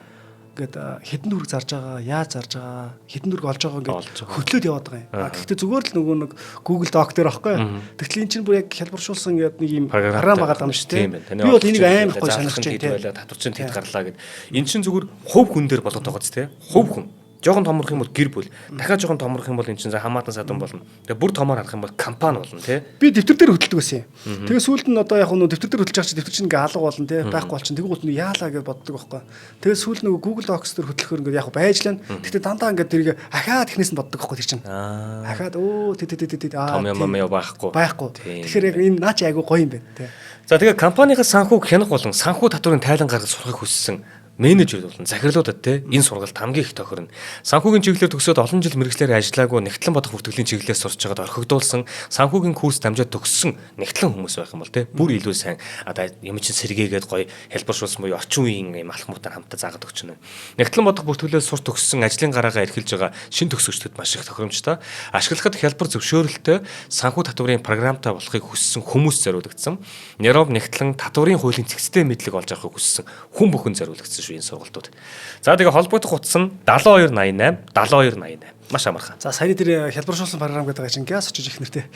ингээд хэдэн дүрэг зарж байгаа, яаж зарж байгаа, хэдэн дүрэг олж байгаа ингээд хөтлөөд яваад байгаа юм. Гэхдээ зүгээр л нөгөө нэг Google Doc дээр аахгүй. Тэгтэл эн чинь бүр яг хэлбэршүүлсэн ингээд нэг юм програм байгаа юм шүү дээ. Би бол энийг амар гой санагч тий. Татварчин тэд гарлаа гэд. Эн чинь зүгээр хувь хүн дээр болоод байгаа ч тий. Хувь хүн. Жохон томрох юм бол гэр бүл. Дахиад жохон томрох юм бол эн чинь хамаатан садан болно. Тэгээ бүр томоор харах юм бол компани болно тий. Би дэвтэр дээр хөдөлдөг байсан юм. Тэгээ сүүлд нь одоо яг нөө дэвтэр дээр хөдөлж байгаа чи дэвтэр чинь ингээ алга болно тий. Байхгүй болчихно. Тэгээ гут нь яалаа гэж боддог байхгүй. Тэгээ сүүлд нөгөө Google Docs дээр хөтлөхөр ингээ яг байжлаа. Гэхдээ дандаа ингээ тэрийг ахаад ихнээс нь боддог байхгүй тэр чинь. Ахаад өө том юм байхгүй. Тэгэхээр яг энэ наач айгу гоё юм байна тий. За тэгээ компанийн санхүүг хянах болон санхүү татварын тайлан гаргаж сурахыг хүссэн менежер болон захирлуудад те энэ сургалт хамгийн их тохирно. Санхүүгийн чиглэлээр төгсөөд олон жил мэргэжлээр ажиллаагүй нэгтлэн бодох бүртгэлийн чиглэлээр сурч байгаад орхигдуулсан санхүүгийн курс дамжаад төгссөн нэгтлэн хүмүүс байх юм бол те бүр илүү сайн одоо юм чин сэргээгээд гоё хэлбэршүүлсэн буюу орчин үеийн юм алхмуудаар хамтаа заагаад өгч байна. Нэгтлэн бодох бүртгэлээр сурч төгссөн ажлын гараагаа эрхэлж байгаа шин төгсөгчдөд маш их тохиромжтой. Ашиглахад хялбар зөвшөөрөлтөй санхүү татварын програмтай болохыг хүссэн хүмүүс зориулагдсан. Нэров нэгтлэн татварын хуулийн зэгцтэй мэдлэг олж авахыг хүссэн хүн бүхэн зориулагдсан. шүү энэ сургалтууд. За тэгээ холбогдох утас нь 7288 7288. Маш амархан. За саяны дээр хялбаршуулсан програм гэдэг чинь газ очиж их нэртэй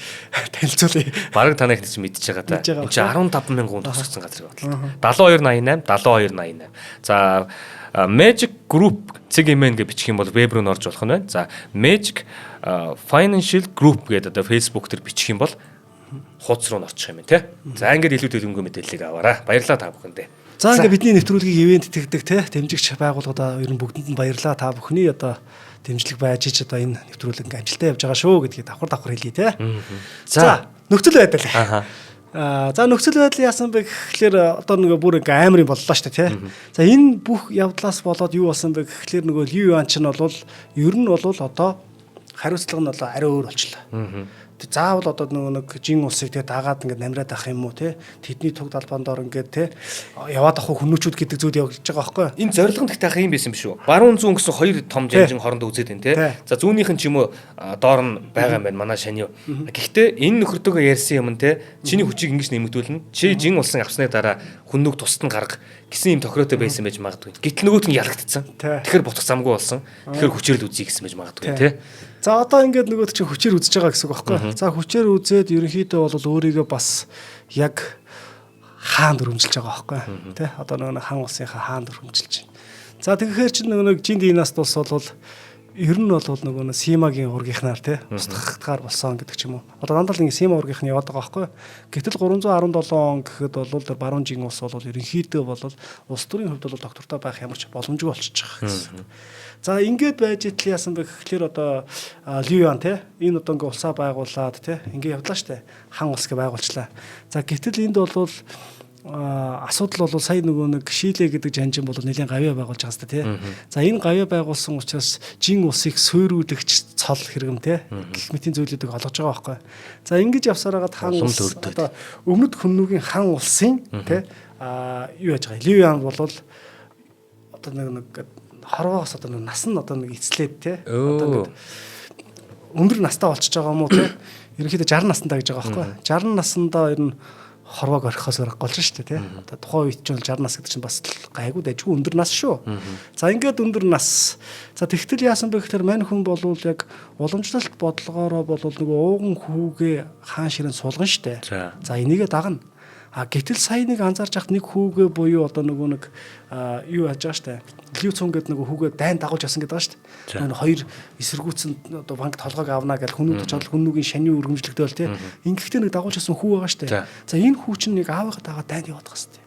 танилцуулъя. Бараг та нар их мэдчихэж байгаа та. Мэдж байгаа. Энд чинь 15,000 хүн тусгацсан газар бодлоо. 7288 7288. За Magic Group CGMN гэж бичих юм бол веб руу н орж болох нь байна. За Magic Financial Group гэдэг одоо Facebook дээр бичих юм бол хуудас руу н орчих юм байна те. За ингээд илүү төлөвлөгөө мэдээллийг аваарай. Баярлалаа та бүхэндээ. За ингээд бидний нэвтрүүлгийг ивент тэгдэг те дэмжигч байгууллагуудаа ер нь бүгдэнд нь баярлалаа. Та бүхний одоо дэмжлэг байж ч одоо энэ нэвтрүүлэг ингээд амжилттай явж байгаа шүү гэдгийг давхар хэлье те. За нөхцөл байдал. За нөхцөл байдал яасан бэ гэхлээр одоо нөгөө бүр ингээ аамрын боллоо шүү дээ тий. За энэ бүх явдлаас болоод юу болсон бэ гэхлээр нөгөө Лив Юан ч нь бол ер нь бол одоо хариуцлага нь бол арай өөр болчихлоо. Заавал одоо нөгөө нэг жин улсыг тий дагаад ингээ намраад ах юм уу тий тэдний туг талбан доор ингээ тий яваад ах хүмүүчүүд гэдэг зүйл явж байгаа байхгүй. Энэ зорилго нь тэгтайх юм байсан биш үү? Баруун зүүн гэсэн хоёр том жанжин хоорондоо үзээд байна тий. За зүүнийх нь ч юм уу доор нь байгаа юм байна манай шаний. Гэхдээ энэ нөхөртөөгөө ярьсан юм тий чиний хүчийг ингэж нэмэгдүүлнэ. Чи жин улсын авсны дараа хүннүг тусад нь гарга гэсэн юм тохиротой байсан байж магадгүй. Гэтэл нөгөөт нь ялагдсан. Тэгэхээр бутах замгүй болсон. Тэгэхээр хүчээр л үзье гэсэн байж магадгүй тий. За одоо ингээд нөгөөд чинь хүчээр үзэж байгаа гэсэн үг байхгүй. За хүчээр үзээд ерөнхийдөө бол өөрийгөө бас яг хаанд өрөмжилж байгаа байхгүй. Тэ одоо нөгөө хан улсынхаа хаанд өрөмжилж байна. За тэгэхээр чинь нөгөө жин династ улс бол ер нь бол нөгөө Симагийн ургийнхнаар те устгахгаар болсон гэдэг ч юм уу. Одоо дандаа л ингэ Сима ургийнхны яваад байгаа байхгүй. Гэтэл 317 он гэхэд бол тэр баруун жин улс бол ерөнхийдөө бол улс төрийн хувьд бол доктортой байх ямар ч боломжгүй болчихж байгаа гэсэн. За ингээд байж итл яасан бэ гэхлээр одоо Лив Юан те энэ одоо ингээ улсаа байгуулад те ингээ явдлаа штэ хан улс гэ байгуулчлаа. За гэтэл энд бол асуудал бол сая нөгөө нэг Шилэ гэдэг жанжин бол нэлийн гавья байгуулж байгаа сте тий. За энэ гавья байгуулсан учраас жин улсыг суйруулагч цол хэрэгэм тий. Гэх мэтийн зүйлүүдийг олгож байгаа байхгүй. За ингэж явсараад хан улс одоо өмнөд хүннүүгийн хан улсын тий юу яаж байгаа. Лив Юан бол одоо нэг хорвоос одоо нас нь одоо нэг эцлээд тий. Одоо өндөр настай болчихж байгаа юм уу тий. Ерөнхийдөө 60 наснда гэж байгаа байхгүй. 60 наснда ер нь хорвоог орхихоос гарахгүй шүү дээ тий. Одоо тухайн үед чинь 60 нас гэдэг чинь бас гайгүй дайггүй өндөр нас шүү. За ингээд өндөр нас. За тэгтэл яасан бэ гэхээр мань хүн болвол яг уламжлалт бодлогоороо болвол нөгөө ууган хүүгээ хаан ширээн суулгана шүү дээ. За энийгээ дагна. Гэтэл сая нэг анзаарч хахад нэг хүүгээ буюу одоо нөгөө нэг юу яаж байгаа штэ. Лив цун гэдэг нөгөө хүүгээ дайн дагуулж явсан гэдэг байгаа штэ. Нөгөө хоёр эсэргүүцэн одоо банк толгойг авна гэж хүнүүд чад хүнүүгийн шаны өргөмжлөгдөө л тий. Ингэхдээ нэг дагуулж явсан хүү байгаа штэ. За энэ хүү чинь нэг аавыхаа дагаад дайнд яваад байгаа штэ.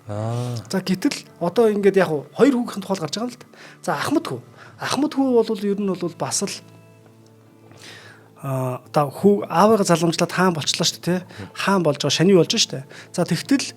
За гэтэл одоо ингээд яг хоёр хүүгийн тухай гарч байгаа юм л да. За Ахмад хүү бол ер нь бол бас л одоо хүү аавыгаа залгамжлаад хаан болчлаа шүү дээ тий. Хаан болж байгаа шани болж шүү дээ. За тэгтэл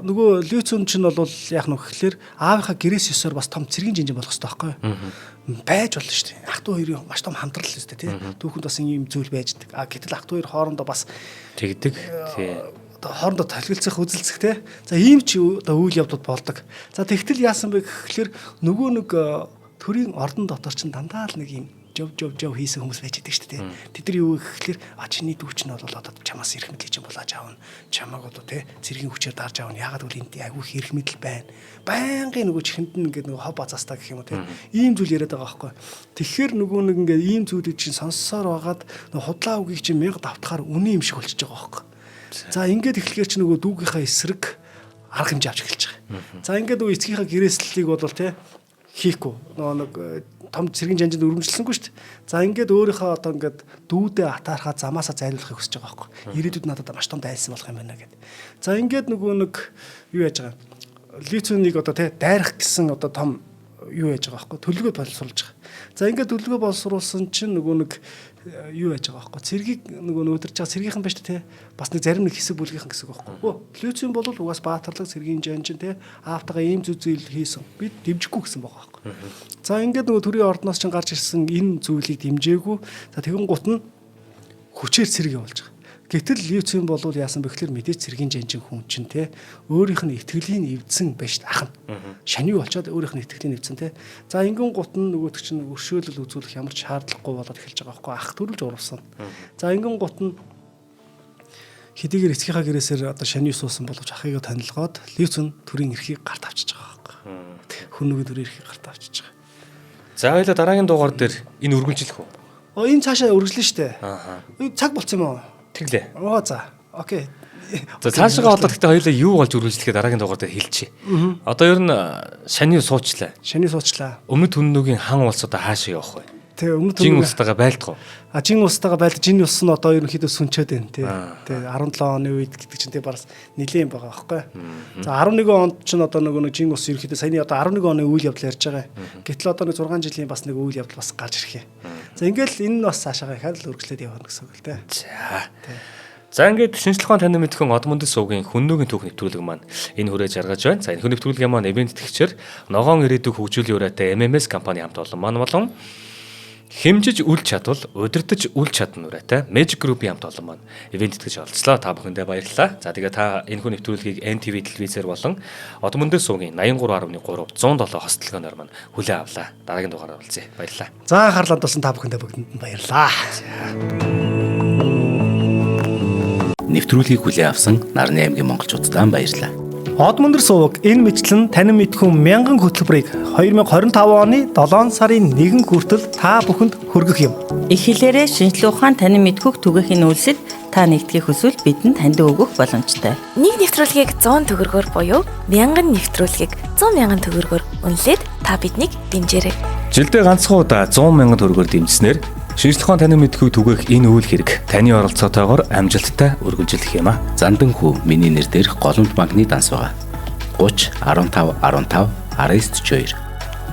нөгөө Люцун чинь бол яг нүх гэхэлэр аавынхаа гэрээс ёсоор бас том цэргийн жинжин болох хэрэгтэй байхгүй юу? Байж болно шүү дээ. Ах トゥ хоёрын маш том хамтрал л шүү дээ тий. Түүхэнд бас ийм зүйл байждаг. Гэтэл ах トゥ хоёр хоорондоо бас тэгдэг тий. Одоо хоорондоо толгилцах үзэлцэх тий. За ийм ч одоо үйл явдлууд болдог. За тэгтэл яасан бэ гэхэлэр нөгөө нэг төрийн ордон дотор чинь дандаа л нэг юм жов хийсэн хүмүүс байж байдаг шүү дээ. Тэд нар юу гэхэлэр чиний дүүч нь бол одоо чамаас эрх мэдэл чинь болоож аавна. Чамааг одоо тий цэргийн хүчээр дарж аавна. Яагаад гэвэл энд айгүй эрх мэдэл байна. Байнгын нөгөө чихэнд нь ингээд нөгөө хов базаастаа гэх юм уу тий. Ийм зүйл яриад байгаа байхгүй. Тэгэхээр нөгөө нэг ингээд ийм зүйлүүд чинь сонссоор байгаад нөгөө худлаа үгийг чинь 1000 давтахаар үнэн юм шиг болчихж байгаа байхгүй. За ингээд эхлэхээр чи нөгөө дүүгийнхаа эсрэг арга хэмжээ авч эхэлж байгаа. За ингээд нөгөө эцгийнхаа гэрээслэлийг бол тий хийхгүй нөгөө нэг том цэргийн жанжинд өргөмжлсөнгүй шүү дээ. За ингээд өөрийнхөө одоо ингээд дүүдээ атаархаа замаасаа зайлуулахыг хүсэж байгаа байхгүй. Ирээдүйд надад маш том дайсан болох юм байна гэдэг. За ингээд нөгөө нэг юу яаж байгаа. Лицүнийг одоо тий дайрах гэсэн одоо том юу яаж байгаа байхгүй. Төлөвлөгөө боловсруулж байгаа. За ингээд төлөвлөгөө боловсруулсан чинь нөгөө нэг юу яаж байгаа байхгүй. Цэргийг нөгөө өдөрж байгаа цэргийнхэн байж тий бас нэг зарим нэг хэсэг бүлгийнхэн гэсэн үг байхгүй. Лицүн бол угаас баатарлаг цэргийн жанжин тий аавтайгаа ийм зүйл хийсэн. Би дэмжихгүй гэсэн байгаа байхгүй. За ингээд нөгөө төрийн ордноос чинь гарч ирсэн энэ зүйлийг дэмжээгүй. За тэгэн гут нь хүчээр цэрэг явуулж байгаа. Гэтэл Лицүн бол яасан бэ гэхээр мэдээж цэргийн жанжин хүн чинь тий өөрийнх нь итгэлийн эвдсэн байж ах нь. Шани болчоод өөрийнх нь итгэлийн эвдсэн тий. За ингэн гут нь нөгөөт чинь өршөөлөл үзүүлэх ямар ч шаардлагагүй болоод эхэлж байгаа байхгүй. Ах төрүүлж урвсан. За ингэн гут нь хэдийгээр эцгийнхаа гэрээсээр одоо шани суусан боловч ахыг танилгоод Лицүн төрийн эрхийг гарт авчиж байгаа байхгүй. Хүннүгийн төр ирэхийг гартаа авчиж байгаа. За хоёлаа дараагийн дугаар дээр энэ үргэлжлэх үү? Энэ цаашаа үргэлжлэн штэ. Аа. Цаг болцсон юм уу? Тэглээ. За. Окей. За цаашаа одоо гэхдээ хоёлаа юу болж үргэлжлэхэд дараагийн дугаар дээр хэлчихье. Одоо ер нь шаны суучлаа. Шаны суучлаа. Өмнөд хүннүгийн хан улс одоо хаашаа явах вэ? Тэгээ өмнөд Жин улстайгаа байлдах уу? Жин улстайгаа байлдаж жин улс нь одоо ерөнхийдөө сүнчээд байна тий. Тэгээ 17 оны үед гэдэг чинь тэгээ бараас нэлийн байгаа байхгүй. За 11 онд ч одоо нэг жин улс ерөнхийдөө саяны одоо 11 оны үйл явдал ярьж байгаа. Гэтэл одоо нэг 6 жилийн бас нэг үйл явдал бас гарч ирэх юм. За ингээл энэ нь бас цаашаа ихаар л үргэлжлээд явна гэсэн үг л тий. За ингээд шинжлэх ухааны танин мэдхэн Одмондос сувгийн хүннүгийн түүх нэвтрүүлэг маань энэ хүрээ жаргаж байна. За энэ хүн нэвтрүүлгийн маань ивент тэгчээр ногоон ирээдүйг хөгжүүлийн ураатай MMS компани хамт олон маань болон хэмжиж үл чадвал удирдах үл чадна ураатай Magic Group-ийн хамт олон маань ивент тэгж олцлоо. Та бүхэндээ баярлалаа. За тэгээ та энэ хүн нэвтрүүлгийг NTV телевизээр болон Одмондос сувгийн 83.3 107 хостелгоноор маань хүлээн авлаа. Дараагийн дугаараар уулзъя. Баярлалаа. За анхаарлаа тулсан та бүхэндээ бүгдэнд баярлалаа. Нэвтрүүлгийг хүлээн авсан Нарны аймгийн монголчуудаа баярлалаа. Одмондос суваг энэ мэтлэн танин мэдхүн 1000 хөтөлбөрийг 2025 оны 7 сарын 1 хүртэл та бүхэнд хүргэх юм. Их хэлээрээ шинжлэх ухаан танин мэдхүг түгээхийн үйлсэд та нэгтгэх хүсвэл бидэнд танд өгөх боломжтой. Нэг нэвтрүүлгийг 100 төгрөгөөр буюу 1000 нэвтрүүлгийг 100,000 төгрөгөөр үнэлээд та биднийг дэмжээрэй. Жилдээ ганцхан удаа 100,000 төгрөгөөр дэмжснээр шинжлэх ухааны танин мэдхүг түгээх энэ үйл хэрэг таны оролцоотойгоор амжилттай үргэлжлэх юм а. Зандан хүү миний нэр дээрх голомт банкны данс байгаа. 30 15 15 1942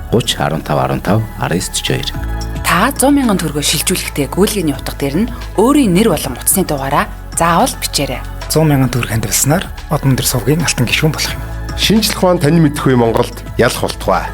30 15 15 1942 Та 100,000 төгрөгөөр шилжүүлэхдээ гүйлгээний утга дээр нь өөрийн нэр болон утасны дугаараа заавал бичээрэй. 100,000 төгрөг хандивснаар Одмондос сувгийн алтан гишүүн болох юм. Шинжлэх ухааны танин мэдхгүй Монголд ялах болтугай.